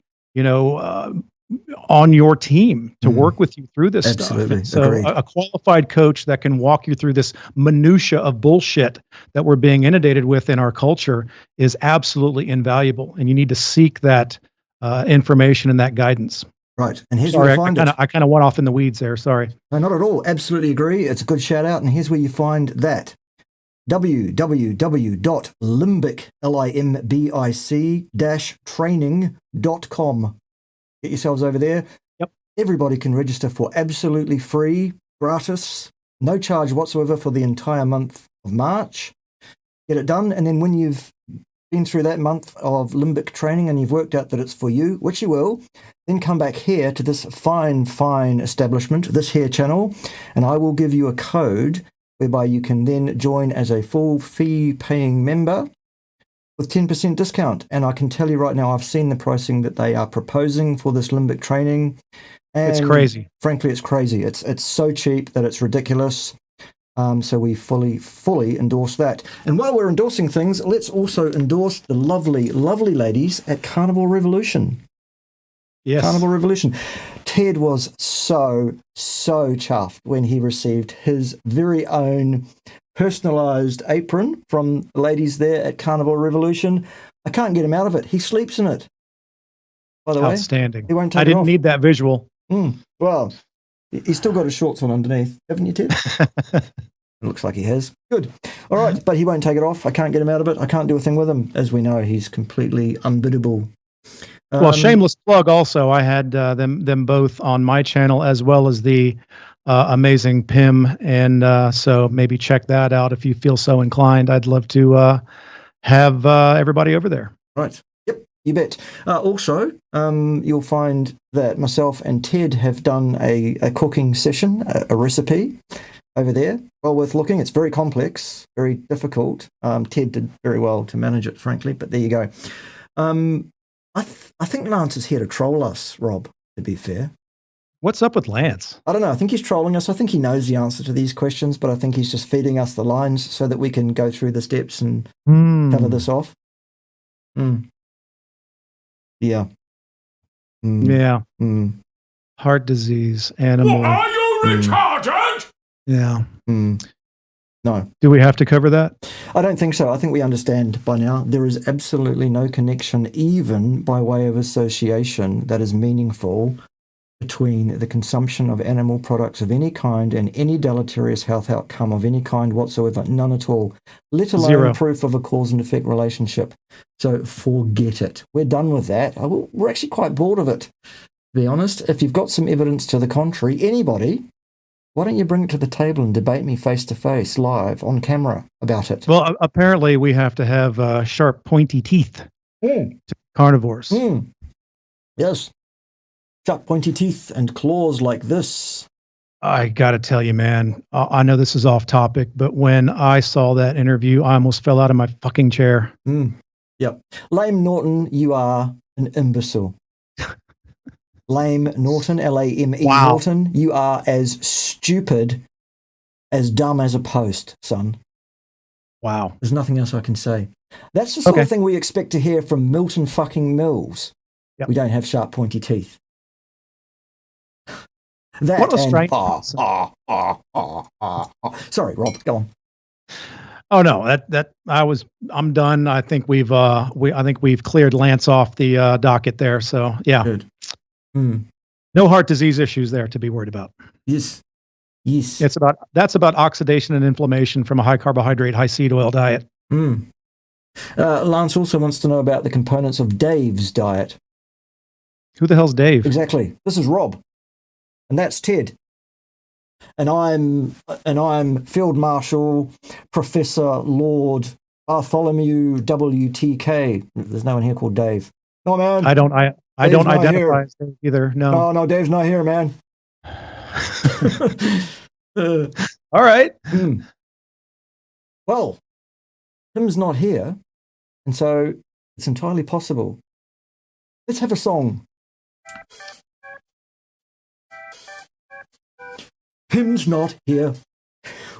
B: on your team to work with you through this
A: Absolutely.
B: stuff. And so a qualified coach that can walk you through this minutia of bullshit that we're being inundated with in our culture is absolutely invaluable. And you need to seek that information and that guidance.
A: Right. And here's where you find it.
B: I kind of went off in the weeds there. Sorry.
A: No, not at all. Absolutely agree. It's a good shout out. And here's where you find that. www.limbic-training.com. Get yourselves over there.
B: Yep.
A: Everybody can register for absolutely free, gratis, no charge whatsoever for the entire month of March. Get it done. And then when you've been through that month of limbic training and you've worked out that it's for you, which you will, then come back here to this fine establishment, this here channel, and I will give you a code whereby you can then join as a full fee paying member with 10% discount. And I can tell you right now, I've seen the pricing that they are proposing for this limbic training. And
B: it's crazy.
A: Frankly, it's crazy. It's so cheap that it's ridiculous. So we fully endorse that. And while we're endorsing things, let's also endorse the lovely, lovely ladies at Carnivore Revolution.
B: Yes.
A: Carnivore Revolution. Ted was so chuffed when he received his very own personalized apron from the ladies there at Carnivore Revolution. I can't get him out of it. He sleeps in it, by the way.
B: Outstanding.
A: He won't take
B: I
A: it
B: didn't
A: off.
B: need that visual.
A: Well, he's still got his shorts on underneath, haven't you, Ted? It looks like he has. Good. All right, but he won't take it off. I can't get him out of it. I can't do a thing with him. As we know, he's completely unbiddable.
B: Well, shameless plug also, I had them both on my channel as well as the amazing Pim. And so maybe check that out if you feel so inclined. I'd love to have everybody over there.
A: Right. Yep, you bet. Also, you'll find that myself and Ted have done a cooking session, a recipe over there. Well worth looking. It's very complex, very difficult. Ted did very well to manage it, frankly, but there you go. I think Lance is here to troll us, Rob, to be fair.
B: What's up with Lance?
A: I don't know. I think he's trolling us. I think he knows the answer to these questions, but I think he's just feeding us the lines so that we can go through the steps and cover this off. Yeah.
B: Yeah. Heart disease, animal.
C: What, are you retarded?
B: Yeah.
A: No.
B: Do we have to cover that?
A: I don't think so. I think we understand by now. There is absolutely no connection, even by way of association, that is meaningful between the consumption of animal products of any kind and any deleterious health outcome of any kind whatsoever. None at all. Let alone
B: Zero.
A: Proof of a cause and effect relationship. So forget it. We're done with that. We're actually quite bored of it, to be honest. If you've got some evidence to the contrary, anybody, Why don't you bring it to the table and debate me face to face, live, on camera about it?
B: Well, apparently we have to have sharp, pointy teeth to carnivores.
A: Yes. Sharp, pointy teeth and claws like this.
B: I got to tell you, man, I know this is off topic, but when I saw that interview, I almost fell out of my fucking chair.
A: Yep. Lame Norton, you are an imbecile. Lame Norton, Lame
B: Wow.
A: Norton, you are as stupid, as dumb as a post, son.
B: Wow.
A: There's nothing else I can say. That's the sort of thing we expect to hear from Milton fucking Mills.
B: Yep.
A: We don't have sharp, pointy teeth. That
B: What a
A: and
B: strange
A: Sorry, Rob, go on.
B: Oh no, I'm done. I think we've cleared Lance off the docket there. So yeah.
A: Good.
B: No heart disease issues there to be worried about.
A: Yes.
B: That's about oxidation and inflammation from a high carbohydrate, high seed oil diet.
A: Lance also wants to know about the components of Dave's diet.
B: Who the hell's Dave?
A: Exactly. This is Rob. And that's Ted. And I'm Field Marshal Professor Lord Bartholomew WTK. There's no one here called Dave. No, man.
B: I don't identify
A: here.
B: as Dave either. No.
A: No, Dave's not here, man.
B: All right.
A: Well, Tim's not here, and so it's entirely possible. Let's have a song. Tim's not here.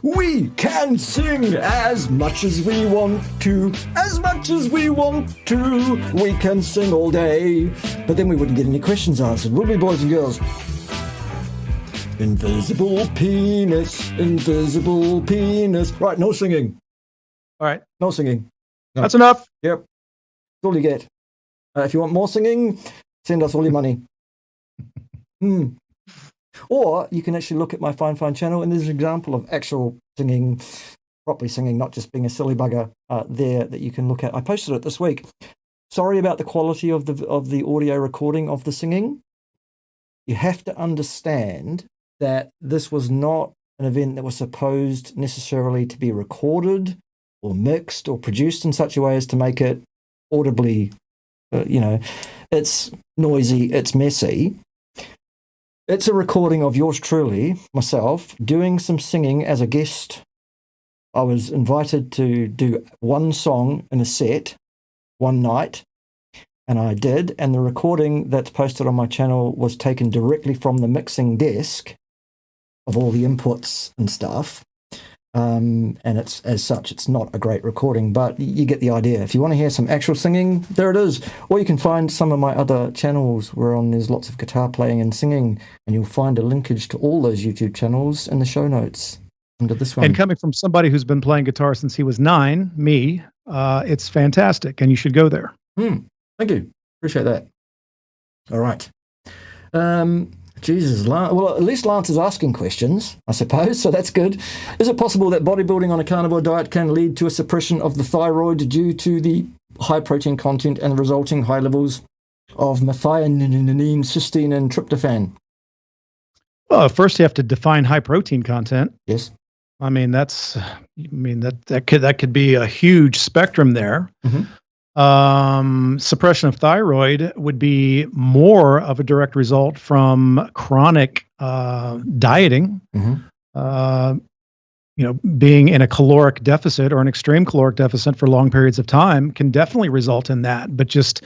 A: We can sing as much as we want to, as much as we want to. We can sing all day, but then we wouldn't get any questions answered, would we, boys and girls? Invisible penis, invisible penis. Right, no singing.
B: All right.
A: No singing. No.
B: That's enough.
A: Yep. That's all you get. If you want more singing, send us all your money. Or you can actually look at my Fine channel, and there's an example of actual singing, properly singing, not just being a silly bugger there that you can look at. I posted it this week. Sorry about the quality of the audio recording of the singing. You have to understand that this was not an event that was supposed necessarily to be recorded or mixed or produced in such a way as to make it audibly, it's noisy, it's messy. It's a recording of yours truly, myself, doing some singing as a guest. I was invited to do one song in a set, one night, and I did. And the recording that's posted on my channel was taken directly from the mixing desk of all the inputs and stuff. And it's, as such, it's not a great recording, but you get the idea. If you want to hear some actual singing, there it is. Or you can find some of my other channels whereon there's lots of guitar playing and singing, and you'll find a linkage to all those YouTube channels in the show notes under this one.
B: And coming from somebody who's been playing guitar since he was 9, me, it's fantastic, and you should go there.
A: Thank you. Appreciate that. All right. Jesus, well, at least Lance is asking questions, I suppose, so that's good. Is it possible that bodybuilding on a carnivore diet can lead to a suppression of the thyroid due to the high protein content and the resulting high levels of methionine, cysteine, and tryptophan?
B: Well, first you have to define high protein content.
A: Yes.
B: That could be a huge spectrum there. Suppression of thyroid would be more of a direct result from chronic dieting. Being in a caloric deficit or an extreme caloric deficit for long periods of time can definitely result in that. But just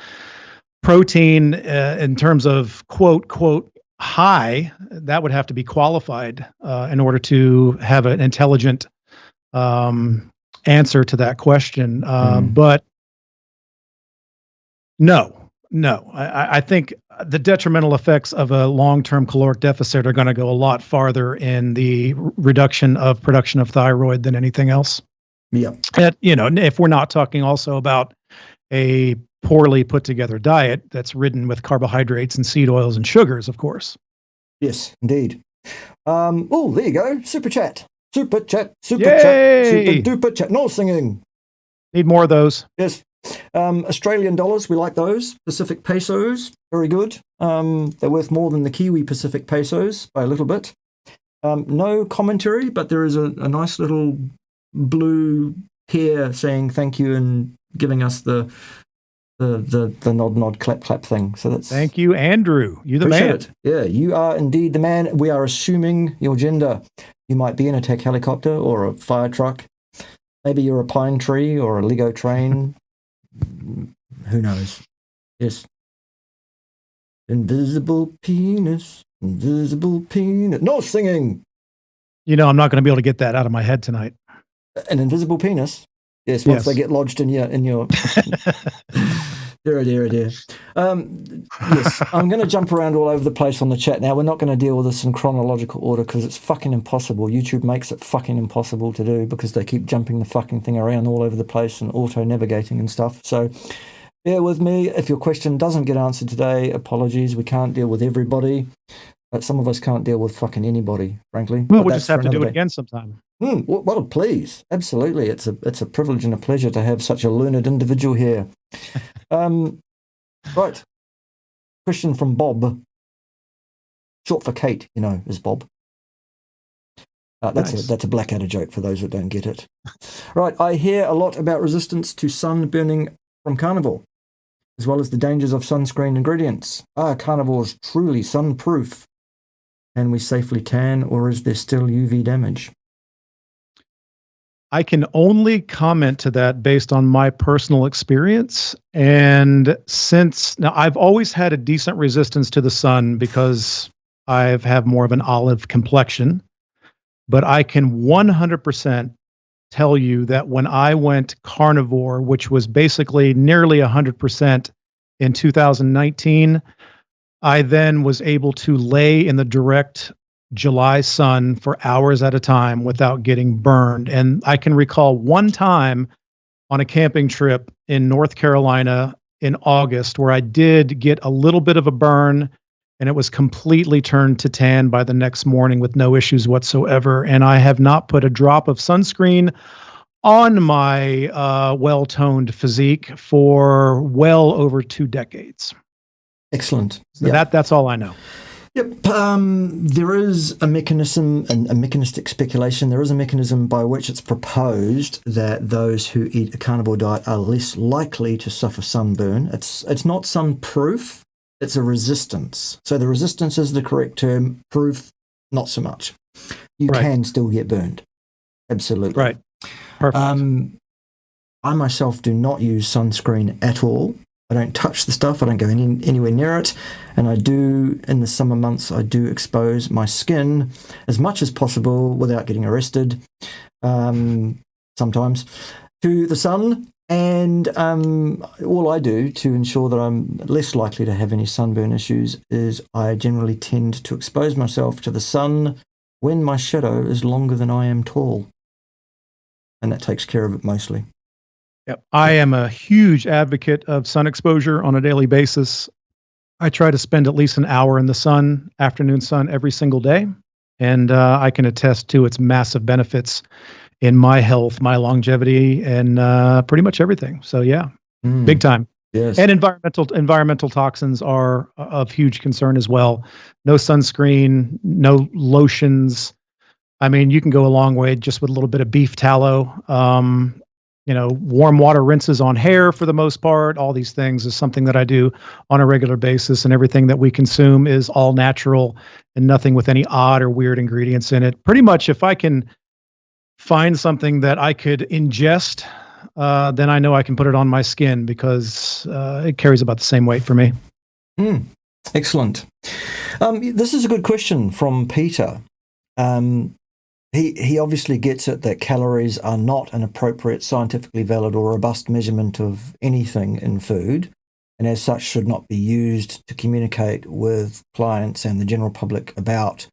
B: protein in terms of quote high, that would have to be qualified in order to have an intelligent answer to that question. But No. I think the detrimental effects of a long-term caloric deficit are going to go a lot farther in the reduction of production of thyroid than anything else.
A: Yeah.
B: And, if we're not talking also about a poorly put together diet that's ridden with carbohydrates and seed oils and sugars, of course.
A: Yes, indeed. There you go. Super chat.
B: Yay!
A: Super duper chat. No singing.
B: Need more of those.
A: Yes. Australian dollars, we like those. Pacific pesos, very good. They're worth more than the Kiwi Pacific pesos by a little bit. No commentary, but there is a nice little blue hair saying thank you and giving us the nod clap thing. So that's
B: thank you, Andrew. You're the man.
A: it. Yeah, you are indeed the man. We are assuming your gender. You might be an attack helicopter or a fire truck. Maybe you're a pine tree or a Lego train. Who knows? Yes. Invisible penis. No singing.
B: You know, I'm not going to be able to get that out of my head tonight.
A: An invisible penis. Yes, once they get lodged in your dear. Yes, I'm going to jump around all over the place on the chat now. We're not going to deal with this in chronological order because it's fucking impossible. YouTube makes it fucking impossible to do because they keep jumping the fucking thing around all over the place and auto-navigating and stuff. So bear with me. If your question doesn't get answered today, apologies. We can't deal with everybody. But some of us can't deal with fucking anybody, frankly.
B: Well, we'll just have to do it again sometime.
A: Well, please. Absolutely. It's a privilege and a pleasure to have such a learned individual here. Right. Question from Bob. Short for Kate, is Bob. That's a Blackadder joke for those that don't get it. Right. I hear a lot about resistance to sun burning from Carnivore, as well as the dangers of sunscreen ingredients. Are carnivores truly sun-proof? Can we safely tan, or is there still UV damage?
B: I can only comment to that based on my personal experience. And now I've always had a decent resistance to the sun because I have more of an olive complexion. But I can 100% tell you that when I went carnivore, which was basically nearly 100% in 2019, I then was able to lay in the direct July sun for hours at a time without getting burned. And I can recall one time on a camping trip in North Carolina in August where I did get a little bit of a burn, and it was completely turned to tan by the next morning with no issues whatsoever. And I have not put a drop of sunscreen on my well-toned physique for well over 2 decades.
A: Excellent.
B: So that's all I know.
A: Yep. There is a mechanism, and a mechanistic speculation. There is a mechanism by which it's proposed that those who eat a carnivore diet are less likely to suffer sunburn. It's not sun-proof. It's a resistance. So the resistance is the correct term. Proof, not so much. You can still get burned. Absolutely.
B: Right. Perfect.
A: I myself do not use sunscreen at all. I don't touch the stuff. I don't go anywhere near it. And I do, in the summer months, I do expose my skin as much as possible without getting arrested, sometimes, to the sun. And all I do to ensure that I'm less likely to have any sunburn issues is I generally tend to expose myself to the sun when my shadow is longer than I am tall. And that takes care of it mostly.
B: Yep. I am a huge advocate of sun exposure on a daily basis. I try to spend at least an hour in the sun, afternoon sun, every single day. And I can attest to its massive benefits in my health, my longevity, and pretty much everything. So yeah, big time.
A: Yes.
B: And environmental toxins are of huge concern as well. No sunscreen, no lotions. I mean, you can go a long way just with a little bit of beef tallow. Warm water rinses on hair for the most part. All these things is something that I do on a regular basis, and everything that we consume is all natural and nothing with any odd or weird ingredients in it. Pretty much if I can find something that I could ingest, then I know I can put it on my skin because it carries about the same weight for me.
A: Excellent. This is a good question from Peter. He obviously gets it that calories are not an appropriate, scientifically valid or robust measurement of anything in food, and as such should not be used to communicate with clients and the general public about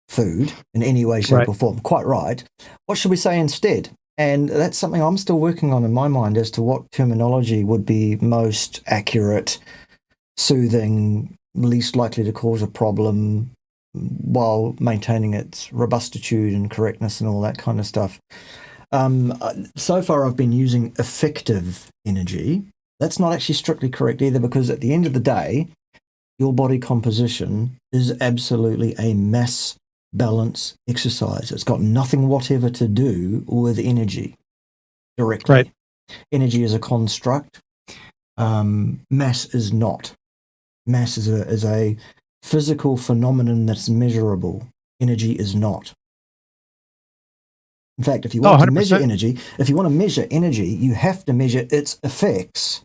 A: food in any way, shape or form. Quite right. What should we say instead? And that's something I'm still working on in my mind as to what terminology would be most accurate, soothing, least likely to cause a problem, while maintaining its robustitude and correctness and all that kind of stuff. So far I've been using effective energy. That's not actually strictly correct either, because at the end of the day, your body composition is absolutely a mass balance, exercise. It's got nothing whatever to do with energy directly.
B: Right.
A: Energy is a construct. Mass is not. Mass is a physical phenomenon that's measurable. Energy is not. In fact, if you want to measure energy, you have to measure its effects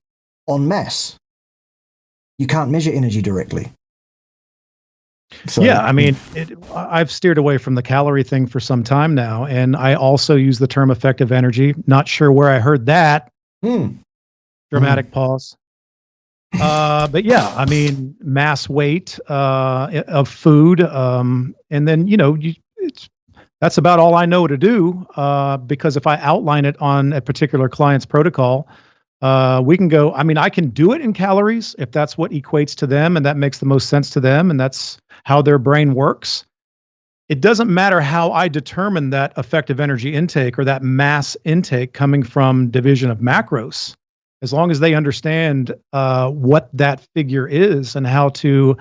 A: on mass. You can't measure energy directly. So,
B: yeah, I mean, I've steered away from the calorie thing for some time now, and I also use the term effective energy. Not sure where I heard that. Dramatic pause. But yeah, I mean, mass weight of food, and then that's about all I know to do. Because if I outline it on a particular client's protocol, we can go. I mean, I can do it in calories if that's what equates to them, and that makes the most sense to them, and that's how their brain works. It doesn't matter how I determine that effective energy intake or that mass intake coming from division of macros. As long as they understand what that figure is and how to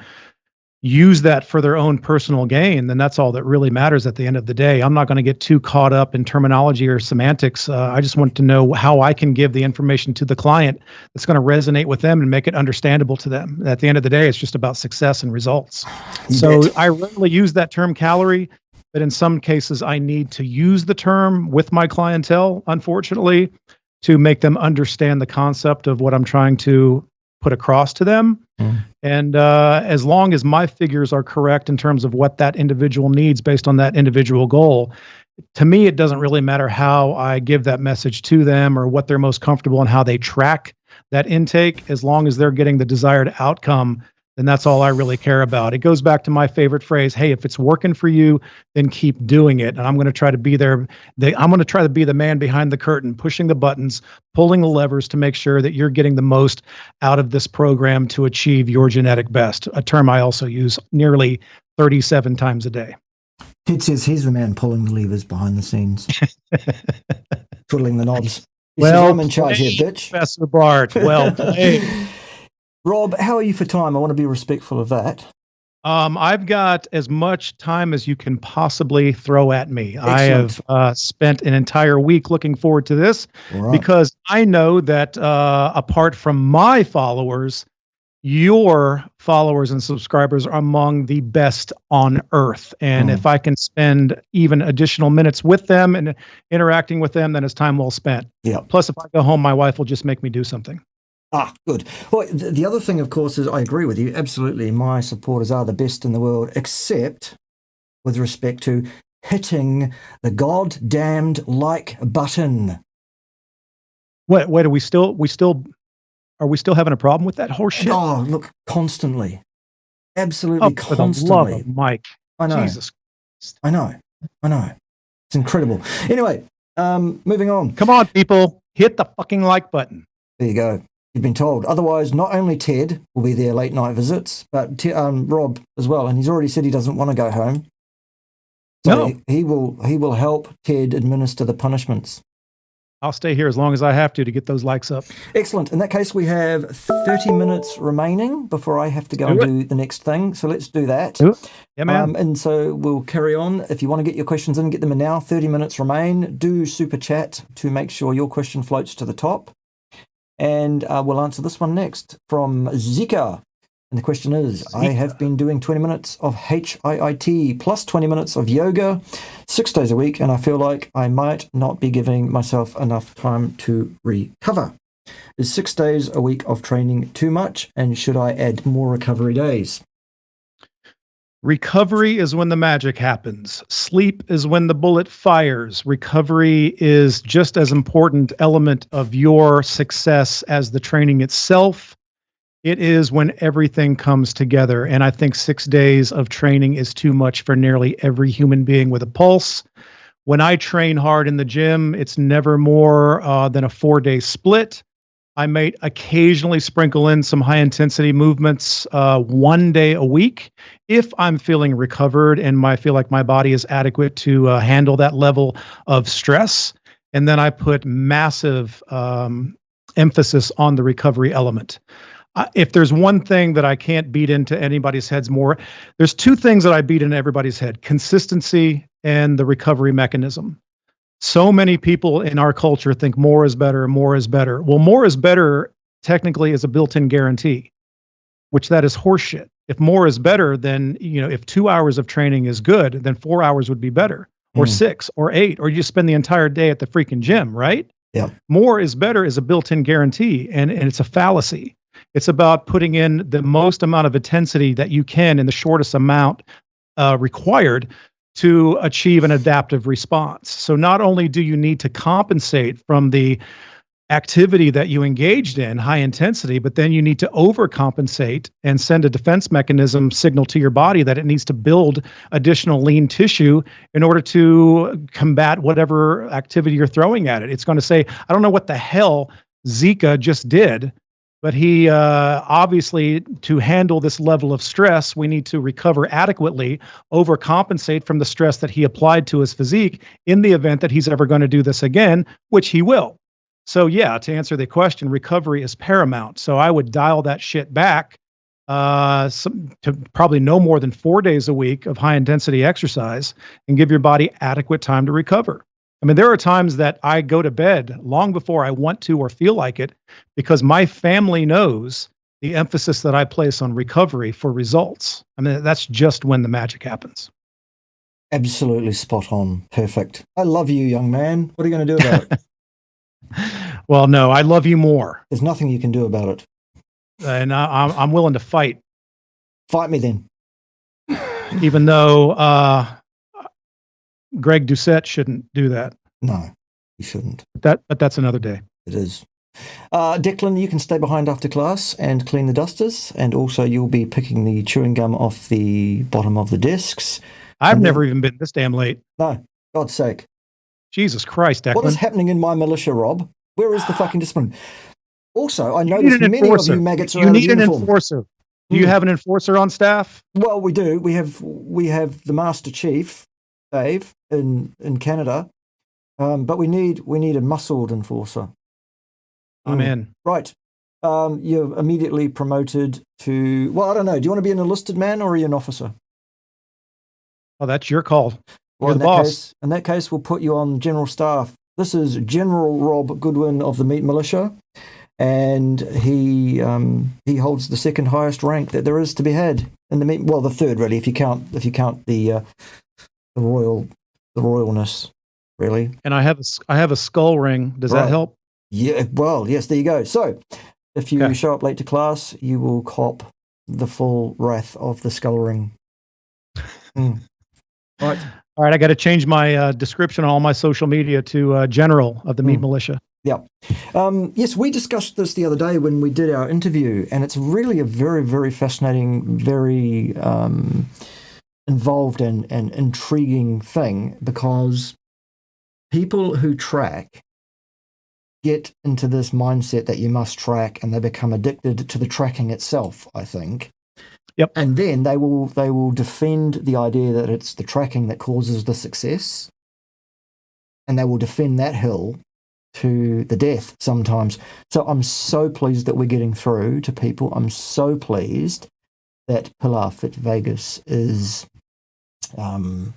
B: use that for their own personal gain, then that's all that really matters at the end of the day. I'm not going to get too caught up in terminology or semantics. I just want to know how I can give the information to the client that's going to resonate with them and make it understandable to them. At the end of the day, it's just about success and results. So I rarely use that term calorie, but in some cases I need to use the term with my clientele, unfortunately, to make them understand the concept of what I'm trying to put across to them. And as long as my figures are correct in terms of what that individual needs based on that individual goal, to me, it doesn't really matter how I give that message to them or what they're most comfortable and how they track that intake. As long as they're getting the desired outcome, then that's all I really care about. It goes back to my favorite phrase, hey, if it's working for you, then keep doing it. And I'm going to try to be there. I'm going to try to be the man behind the curtain, pushing the buttons, pulling the levers to make sure that you're getting the most out of this program to achieve your genetic best, a term I also use nearly 37 times a day.
A: It says he's the man pulling the levers behind the scenes, twiddling the knobs.
B: Well,
A: I'm in charge here, bitch.
B: Professor Bart, well played.
A: Rob, how are you for time? I want to be respectful of that.
B: I've got as much time as you can possibly throw at me.
A: Excellent.
B: I have spent an entire week looking forward to this because I know that apart from my followers, your followers and subscribers are among the best on earth. And if I can spend even additional minutes with them and interacting with them, then it's time well spent.
A: Yeah.
B: Plus, if I go home, my wife will just make me do something.
A: Ah, good. Well, the other thing, of course, is I agree with you. Absolutely. My supporters are the best in the world, except with respect to hitting the goddamned like button.
B: Wait, are we still having a problem with that horse shit?
A: Oh, look, constantly. Absolutely constantly.
B: For the love of Mike.
A: I know.
B: Jesus.
A: I know. It's incredible. Anyway, moving on.
B: Come on, people. Hit the fucking like button.
A: There you go. You've been told. Otherwise, not only Ted will be there late night visits, but Rob as well. And he's already said he doesn't want to go home. So
B: no.
A: he will help Ted administer the punishments.
B: I'll stay here as long as I have to get those likes up.
A: Excellent. In that case, we have 30 minutes remaining before I have to go and do the next thing. So let's do that.
B: Yeah, man.
A: And so we'll carry on. If you want to get your questions in, get them in now. 30 minutes remain. Do super chat to make sure your question floats to the top. And we'll answer this one next from Zika. And the question is, I have been doing 20 minutes of HIIT plus 20 minutes of yoga 6 days a week, and I feel like I might not be giving myself enough time to recover. Is 6 days a week of training too much, and should I add more recovery days?
B: Recovery is when the magic happens. Sleep is when the bullet fires. Recovery is just as important element of your success as the training itself. It is when everything comes together. And I think 6 days of training is too much for nearly every human being with a pulse. When I train hard in the gym, it's never more than a 4-day split. I may occasionally sprinkle in some high intensity movements 1 day a week if I'm feeling recovered and I feel like my body is adequate to handle that level of stress. And then I put massive emphasis on the recovery element. If there's one thing that I can't beat into anybody's heads more, there's two things that I beat into everybody's head: consistency and the recovery mechanism. So many people in our culture think more is better, more is better. Well, more is better technically is a built-in guarantee, which that is horseshit. If more is better, then, if 2 hours of training is good, then 4 hours would be better, or 6 or 8, or you just spend the entire day at the freaking gym, right?
A: Yeah.
B: More is better is a built-in guarantee, and it's a fallacy. It's about putting in the most amount of intensity that you can in the shortest amount required to achieve an adaptive response. So not only do you need to compensate from the activity that you engaged in, high intensity, but then you need to overcompensate and send a defense mechanism signal to your body that it needs to build additional lean tissue in order to combat whatever activity you're throwing at it. It's going to say, I don't know what the hell Zika just did, but he obviously, to handle this level of stress, we need to recover adequately, overcompensate from the stress that he applied to his physique in the event that he's ever going to do this again, which he will. So yeah, to answer the question, recovery is paramount. So I would dial that shit back to probably no more than 4 days a week of high intensity exercise and give your body adequate time to recover. I mean, there are times that I go to bed long before I want to or feel like it because my family knows the emphasis that I place on recovery for results. I mean, that's just when the magic happens.
A: Absolutely spot on. Perfect. I love you, young man. What are you going to do about it?
B: Well, no, I love you more.
A: There's nothing you can do about it.
B: And I'm willing to fight.
A: Fight me then.
B: Even though Greg Doucette shouldn't do that.
A: No, he shouldn't.
B: But that's another day.
A: It is. Declan, you can stay behind after class and clean the dusters, and also you'll be picking the chewing gum off the bottom of the desks.
B: I've never even been this damn late.
A: No, God's sake.
B: Jesus Christ, Declan.
A: What is happening in my militia, Rob? Where is the fucking discipline? Also, I noticed many of you maggots are out of uniform.
B: You need an enforcer. Do you have an enforcer on staff?
A: Well, we do. We have the Master Chief, Dave, in Canada, but we need a muscled enforcer.
B: I'm in.
A: Right. You're immediately promoted to, well, I don't know. Do you want to be an enlisted man or are you an officer?
B: Oh, that's your call.
A: Well,
B: You're the boss.
A: In that case, we'll put you on general staff. This is General Rob Goodwin of the Meat Militia, and he holds the second highest rank that there is to be had in the meat. Well, the third really, if you count the royalness, really.
B: And I have a skull ring. Does that help?
A: Yeah. Well, yes. There you go. So, if you show up late to class, you will cop the full wrath of the skull ring. Right.
B: All right, I got to change my description on all my social media to General of the Meat Militia.
A: Yeah. Yes, we discussed this the other day when we did our interview, and it's really a very, very fascinating, very involved and intriguing thing, because people who track get into this mindset that you must track, and they become addicted to the tracking itself, I think.
B: Yep.
A: And then they will defend the idea that it's the tracking that causes the success, and they will defend that hill to the death sometimes. So I'm so pleased that we're getting through to people. I'm so pleased that Pilar Fit Vegas is at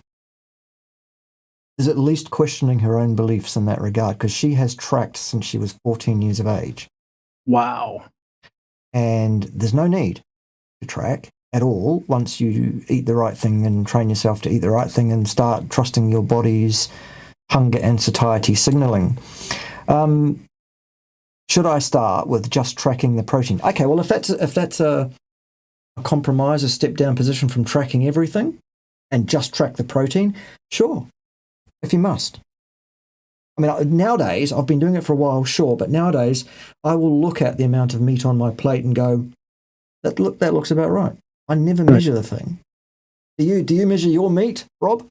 A: least questioning her own beliefs in that regard, because she has tracked since she was 14 years of age.
B: Wow.
A: And there's no need to track at all once you eat the right thing and train yourself to eat the right thing and start trusting your body's hunger and satiety signaling. Should I start with just tracking the protein? Okay, well, if that's a compromise, a step down position from tracking everything and just track the protein, sure, if you must. I mean, nowadays, I've been doing it for a while, sure, but nowadays I will look at the amount of meat on my plate and go, that looks about right. I never measure the thing. Do you measure your meat, Rob?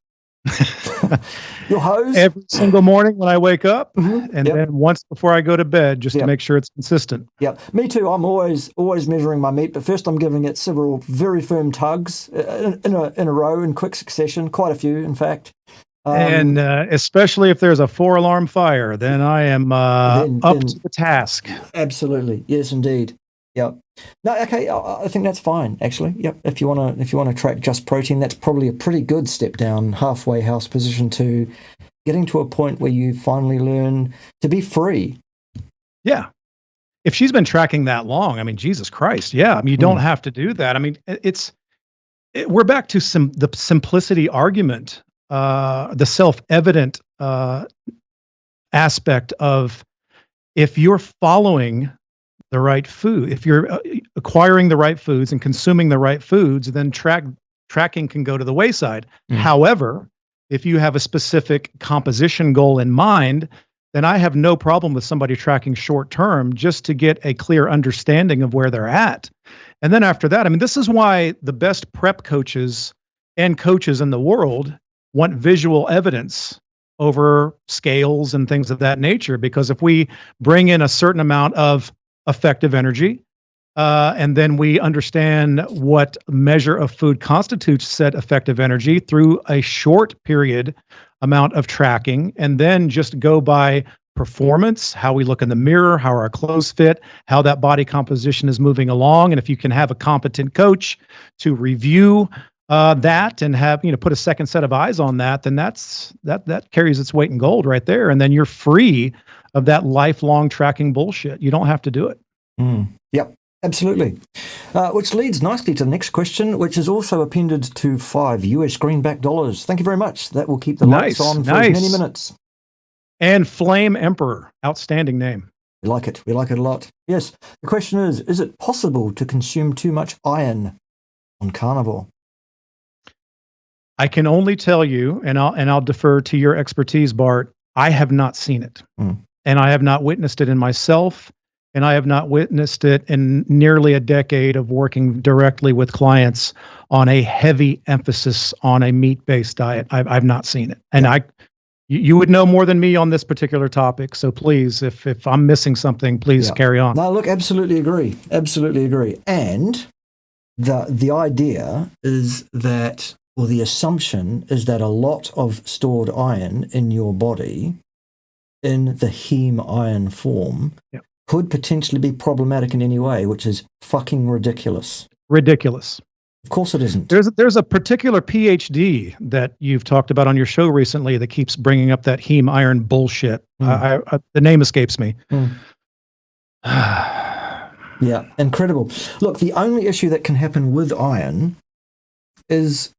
A: Your hose?
B: Every single morning when I wake up, and then once before I go to bed, just to make sure it's consistent. Yeah,
A: me too. I'm always measuring my meat, but first I'm giving it several very firm tugs in a row in quick succession, quite a few, in fact.
B: And especially if there's a 4-alarm fire, then I am up to the task.
A: Absolutely, yes, indeed. Yep. No, okay. I think that's fine, actually. Yep. If you wanna track just protein, that's probably a pretty good step down, halfway house position to getting to a point where you finally learn to be free.
B: Yeah. If she's been tracking that long, I mean, Jesus Christ. Yeah. I mean, you don't have to do that. I mean, we're back to the simplicity argument, the self-evident aspect of, if you're following the right food, if you're acquiring the right foods and consuming the right foods, then tracking can go to the wayside. However, if you have a specific composition goal in mind, then I have no problem with somebody tracking short term just to get a clear understanding of where they're at. And then after that, I mean, this is why the best prep coaches and coaches in the world want visual evidence over scales and things of that nature. Because if we bring in a certain amount of effective energy, and then we understand what measure of food constitutes said effective energy through a short period amount of tracking, and then just go by performance, how we look in the mirror, how our clothes fit, how that body composition is moving along. And if you can have a competent coach to review that and have, put a second set of eyes on that, then that carries its weight in gold right there. And then you're free of that lifelong tracking bullshit. You don't have to do it.
A: Yep, absolutely. Which leads nicely to the next question, which is also appended to $5 greenback dollars. Thank you very much. That will keep the lights on for as many minutes.
B: And Flame Emperor, outstanding name.
A: We like it. We like it a lot. Yes. The question is it possible to consume too much iron on carnivore?
B: I can only tell you, and I'll defer to your expertise, Bart, I have not seen it. And I have not witnessed it in myself, and I have not witnessed it in nearly a decade of working directly with clients on a heavy emphasis on a meat-based diet. I've not seen it. And you would know more than me on this particular topic. So please, if I'm missing something, please carry on.
A: No, look, absolutely agree. Absolutely agree. And the idea is that, or the assumption is that a lot of stored iron in your body, in the heme iron form, could potentially be problematic in any way, which is fucking ridiculous.
B: Ridiculous.
A: Of course it isn't.
B: There's a particular PhD that you've talked about on your show recently that keeps bringing up that heme iron bullshit. The name escapes me.
A: Yeah, incredible. Look, the only issue that can happen with iron is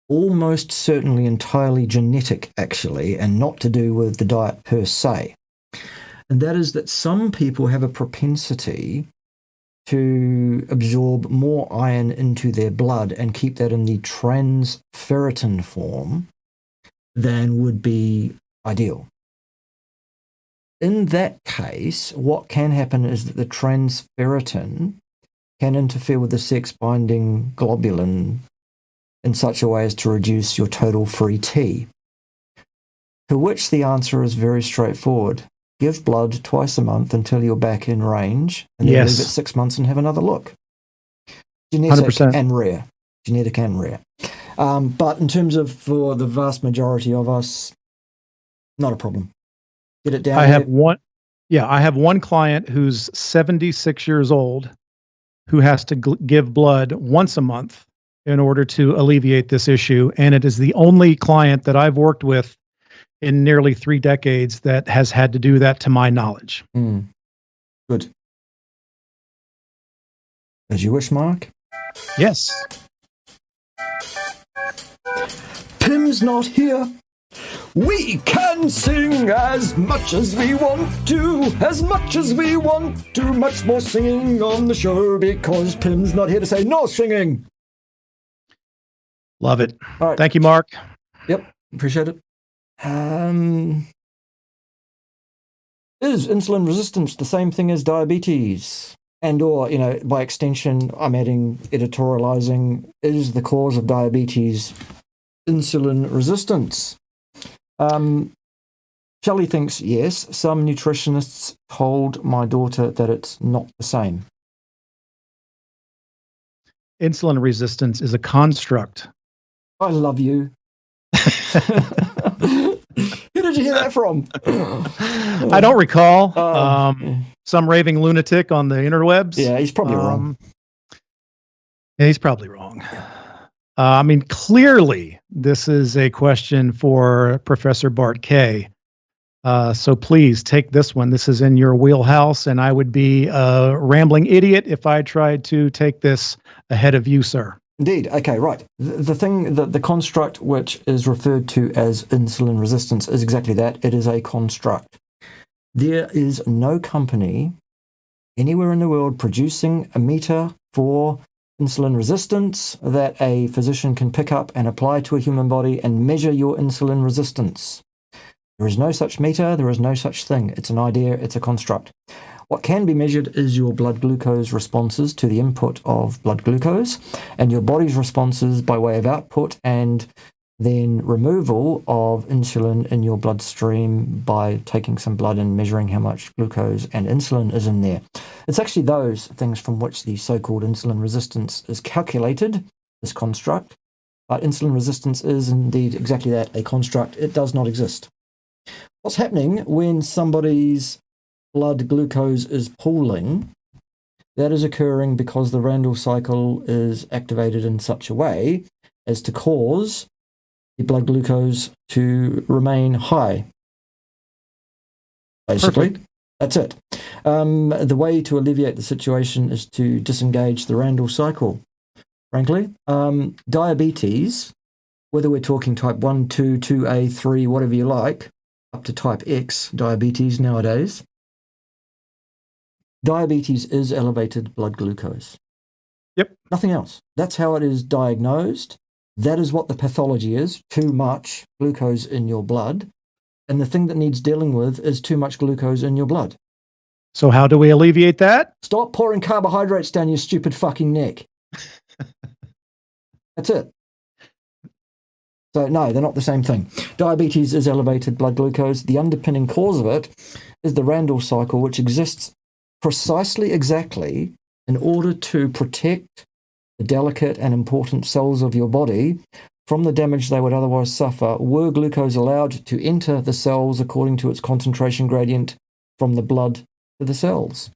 A: almost certainly entirely genetic, actually, and not to do with the diet per se. And that is that some people have a propensity to absorb more iron into their blood and keep that in the transferritin form than would be ideal. In that case, what can happen is that the transferritin can interfere with the sex-binding globulin in such a way as to reduce your total free T. To which the answer is very straightforward. Give blood twice a month until you're back in range, and then leave it 6 months and have another look. Genetic
B: 100%.
A: and rare. Genetic and rare. But in terms of for the vast majority of us, not a problem. Get it down.
B: I have one client who's 76 years old who has to give blood once a month in order to alleviate this issue. And it is the only client that I've worked with in nearly 3 decades that has had to do that, to my knowledge.
A: Good. As you wish, Mark.
B: Yes.
A: Pim's not here. We can sing as much as we want to, as much as we want to. Much more singing on the show because Pim's not here to say no singing.
B: Love it.
A: All right.
B: Thank you, Mark.
A: Yep. Appreciate it. Is insulin resistance the same thing as diabetes? And or, by extension, I'm adding editorializing, is the cause of diabetes insulin resistance? Shelley thinks yes. Some nutritionists told my daughter that it's not the same.
B: Insulin resistance is a construct.
A: I love you. You'd have Where'd you hear that from?
B: I don't recall.
A: Yeah.
B: Some raving lunatic on the interwebs.
A: Yeah, he's probably wrong.
B: Yeah, he's probably wrong. I mean, clearly, this is a question for Professor Bart K. So please take this one. This is in your wheelhouse, and I would be a rambling idiot if I tried to take this ahead of you, sir.
A: Indeed. Okay, right. The construct which is referred to as insulin resistance is exactly that. It is a construct. There is no company anywhere in the world producing a meter for insulin resistance that a physician can pick up and apply to a human body and measure your insulin resistance. There is no such meter. There is no such thing. It's an idea. It's a construct. What can be measured is your blood glucose responses to the input of blood glucose and your body's responses by way of output and then removal of insulin in your bloodstream by taking some blood and measuring how much glucose and insulin is in there. It's actually those things from which the so-called insulin resistance is calculated, this construct. But insulin resistance is indeed exactly that, a construct. It does not exist. What's happening when somebody's blood glucose is pooling? That is occurring because the Randall cycle is activated in such a way as to cause the blood glucose to remain high. Basically,
B: Perfect.
A: That's it. The way to alleviate the situation is to disengage the Randall cycle. Frankly, diabetes, whether we're talking type 1, 2, 2A, 3, whatever you like, up to type X diabetes nowadays, diabetes is elevated blood glucose.
B: Yep.
A: Nothing else. That's how it is diagnosed. That is what the pathology is, too much glucose in your blood. And the thing that needs dealing with is too much glucose in your blood.
B: So how do we alleviate that?
A: Stop pouring carbohydrates down your stupid fucking neck. That's it. So no, they're not the same thing. Diabetes is elevated blood glucose. The underpinning cause of it is the Randall cycle, which exists precisely exactly in order to protect the delicate and important cells of your body from the damage they would otherwise suffer were glucose allowed to enter the cells according to its concentration gradient from the blood to the cells.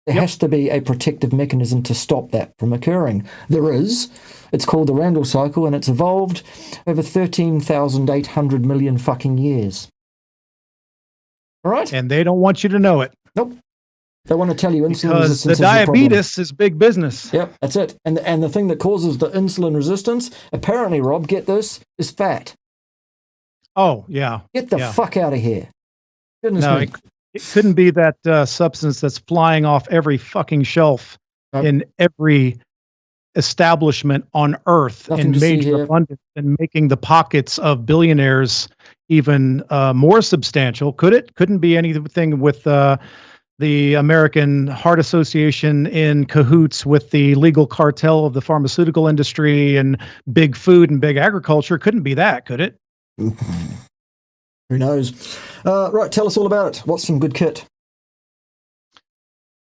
A: There has to be a protective mechanism to stop that from occurring. There is. It's called the Randall cycle, and it's evolved over 13,800 million fucking years. All right?
B: And they don't want you to know it.
A: Nope. They want to tell you insulin
B: Because
A: resistance
B: the
A: is the problem.
B: diabetes is big business.
A: Yep, that's it. And the thing that causes the insulin resistance, apparently, Rob, get this, is fat.
B: Oh, yeah.
A: Get the fuck out of here. Goodness me.
B: It couldn't be that substance that's flying off every fucking shelf in every establishment on Earth
A: Nothing
B: in
A: to see
B: major
A: here.
B: abundance and making the pockets of billionaires even more substantial. Could it? Couldn't be anything with the American Heart Association in cahoots with the legal cartel of the pharmaceutical industry and big food and big agriculture. Couldn't be that, could it?
A: Who knows? Right, tell us all about it. What's some good kit?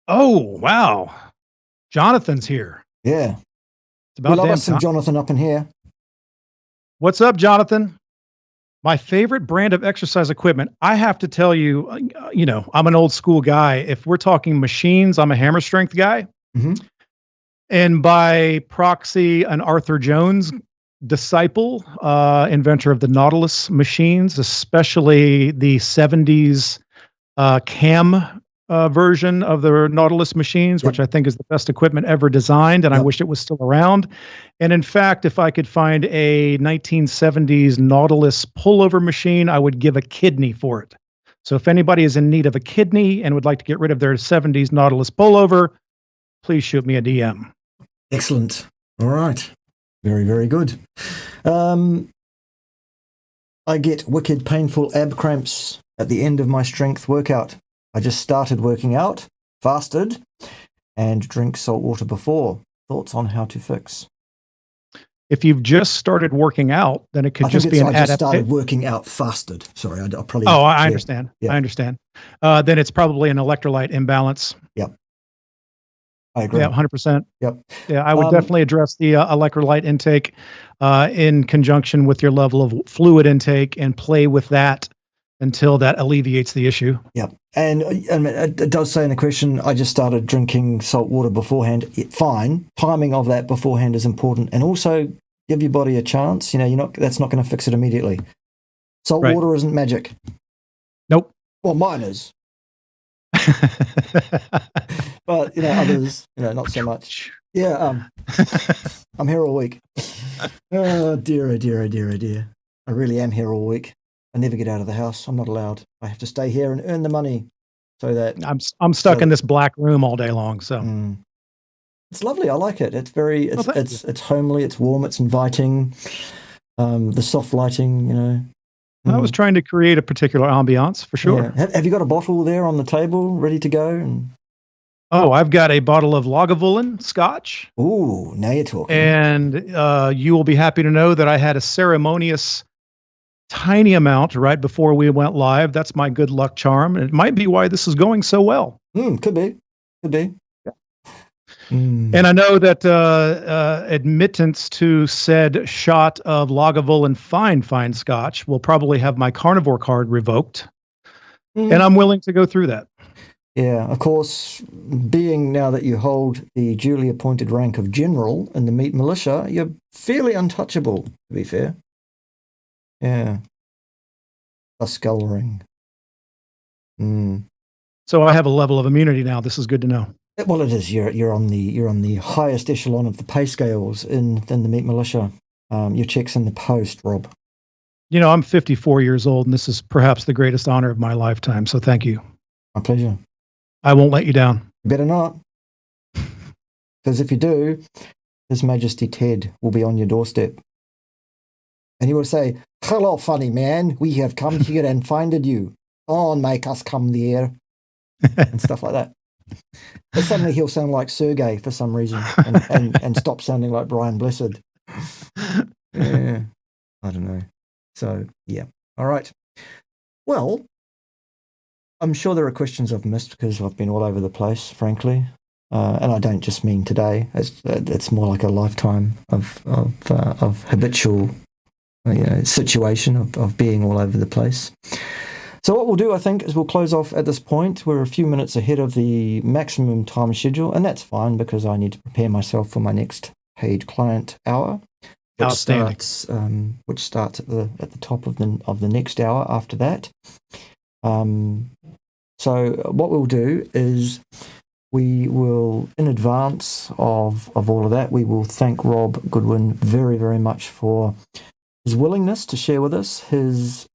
B: Oh, wow. Jonathan's here.
A: Yeah.
B: It's about
A: We love
B: damn
A: us some
B: time.
A: Jonathan up in here.
B: What's up, Jonathan? My favorite brand of exercise equipment. I have to tell you, I'm an old school guy. If we're talking machines, I'm a hammer strength guy.
A: Mm-hmm.
B: And by proxy, an Arthur Jones disciple, inventor of the Nautilus machines, especially the 70s cam version of the Nautilus machines, which I think is the best equipment ever designed, and I wish it was still around. And in fact, if I could find a 1970s Nautilus pullover machine, I would give a kidney for it. So if anybody is in need of a kidney and would like to get rid of their 70s Nautilus pullover, please shoot me a DM.
A: Excellent. All right. Very, very good. I get wicked painful ab cramps at the end of my strength workout. I just started working out, fasted, and drink salt water before. Thoughts on how to fix?
B: If you've just started working out, then it could just be an
A: I just started
B: adaptation.
A: working out fasted. Sorry, I probably...
B: Oh, I understand.
A: Yeah.
B: I understand. Then it's probably an electrolyte imbalance.
A: Yep. I agree.
B: Yeah, 100%.
A: Yep.
B: Yeah, I would definitely address the electrolyte intake in conjunction with your level of fluid intake and play with that until that alleviates the issue.
A: Yep. And it does say in the question, I just started drinking salt water beforehand. Fine. Timing of that beforehand is important. And also give your body a chance. That's not going to fix it immediately. Salt water isn't magic.
B: Nope.
A: Well, mine is. But, others, not so much. Yeah. I'm here all week. Oh, dear, oh, dear, oh, dear, oh, dear. I really am here all week. I never get out of the house. I'm not allowed. I have to stay here and earn the money so that
B: I'm stuck in this black room all day long. So
A: it's lovely. I like it. It's it's homely. It's warm. It's inviting. The soft lighting,
B: I was trying to create a particular ambiance for sure.
A: Yeah. Have you got a bottle there on the table ready to go?
B: Oh, I've got a bottle of Lagavulin Scotch.
A: Ooh, now you're talking.
B: And you will be happy to know that I had a ceremonious tiny amount right before we went live. That's my good luck charm. And it might be why this is going so well.
A: Could be. Yeah.
B: And I know that admittance to said shot of Lagavulin fine Scotch will probably have my Carnivore card revoked. And I'm willing to go through that.
A: Yeah, of course, being now that you hold the duly appointed rank of general in the Meat Militia, you're fairly untouchable, to be fair. Yeah. A skull ring.
B: So I have a level of immunity now. This is good to know.
A: Well, it is. You're on the highest echelon of the pay scales in the Meat Militia. Your check's in the post, Rob.
B: I'm 54 years old, and this is perhaps the greatest honor of my lifetime. So thank you.
A: My pleasure.
B: I won't let you down.
A: Better not. Because if you do, His Majesty Ted will be on your doorstep. And he will say, "Hello, funny man. We have come here and finded you. Oh, make us come there." And stuff like that. But suddenly he'll sound like Sergey for some reason and stop sounding like Brian Blessed. Yeah. I don't know. So, yeah. All right. Well, I'm sure there are questions I've missed because I've been all over the place, frankly. And I don't just mean today. It's more like a lifetime of habitual situation of being all over the place. So what we'll do, I think, is we'll close off at this point. We're a few minutes ahead of the maximum time schedule, and that's fine because I need to prepare myself for my next paid client hour, which starts at the top of the next hour after that. So what we'll do is we will, in advance of all of that, we will thank Rob Goodwin very, very much for his willingness to share with us his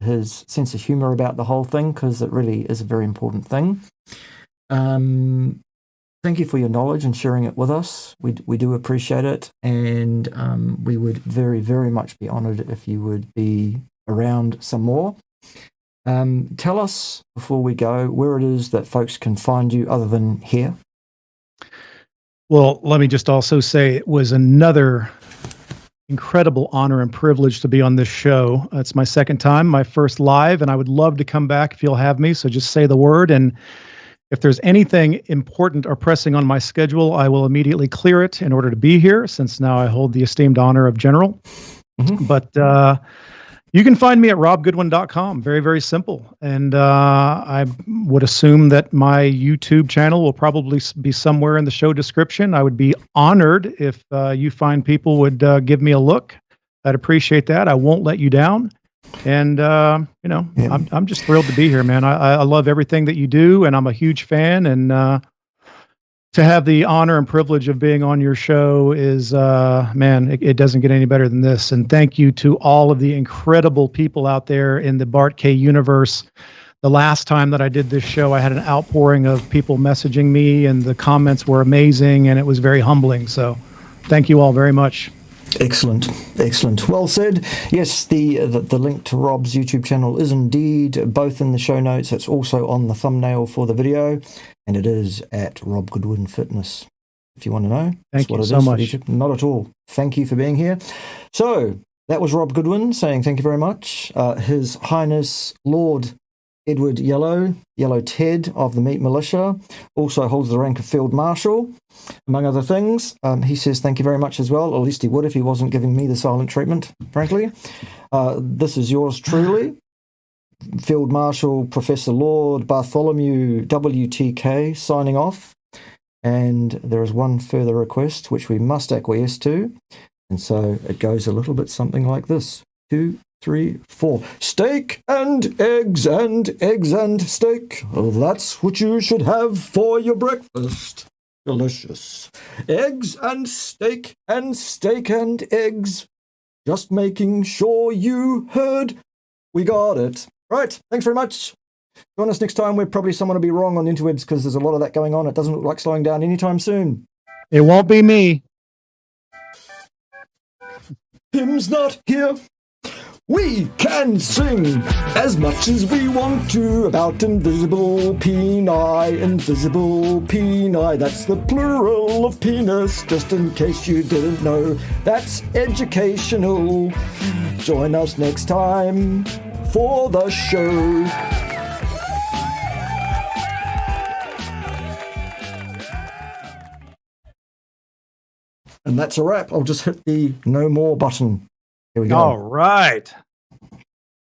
A: sense of humor about the whole thing, because it really is a very important thing. Thank you for your knowledge and sharing it with us. We do appreciate it, and we would very, very much be honoured if you would be around some more. Tell us, before we go, where it is that folks can find you other than here.
B: Well, let me just also say it was another incredible honor and privilege to be on this show. It's my second time, my first live, and I would love to come back if you'll have me. So just say the word, and if there's anything important or pressing on my schedule, I will immediately clear it in order to be here, since now I hold the esteemed honor of general. But you can find me at robgoodwin.com. Very, very simple. And I would assume that my YouTube channel will probably be somewhere in the show description. I would be honored if you find people would give me a look. I'd appreciate that. I won't let you down. And, I'm just thrilled to be here, man. I love everything that you do, and I'm a huge fan. And to have the honor and privilege of being on your show is, it doesn't get any better than this. And thank you to all of the incredible people out there in the Bart K universe. The last time that I did this show, I had an outpouring of people messaging me, and the comments were amazing, and it was very humbling. So thank you all very much.
A: Excellent. Well said. Yes, the link to Rob's YouTube channel is indeed both in the show notes. It's also on the thumbnail for the video, and it is at Rob Goodwin Fitness. If you want to know,
B: thank you so much.
A: Not at all. Thank you for being here. So that was Rob Goodwin saying thank you very much. His Highness Lord Edward Yellow Ted of the Meat Militia, also holds the rank of Field Marshal, among other things. He says thank you very much as well, or at least he would if he wasn't giving me the silent treatment, frankly. This is yours truly. Field Marshal Professor Lord Bartholomew WTK signing off. And there is one further request which we must acquiesce to. And so it goes a little bit something like this. 2, 3, 4. Steak and eggs and steak. Oh, that's what you should have for your breakfast. Delicious. Eggs and steak and steak and eggs. Just making sure you heard. We got it. Right. Thanks very much. Join us next time. We're probably someone will be wrong on the interwebs because there's a lot of that going on. It doesn't look like slowing down anytime soon.
B: It won't be me.
A: Tim's not here. We can sing as much as we want to about invisible peni. Invisible peni, that's the plural of penis, just in case you didn't know. That's educational. Join us next time for the show. And that's a wrap. I'll just hit the no more button. Here we go.
B: All right.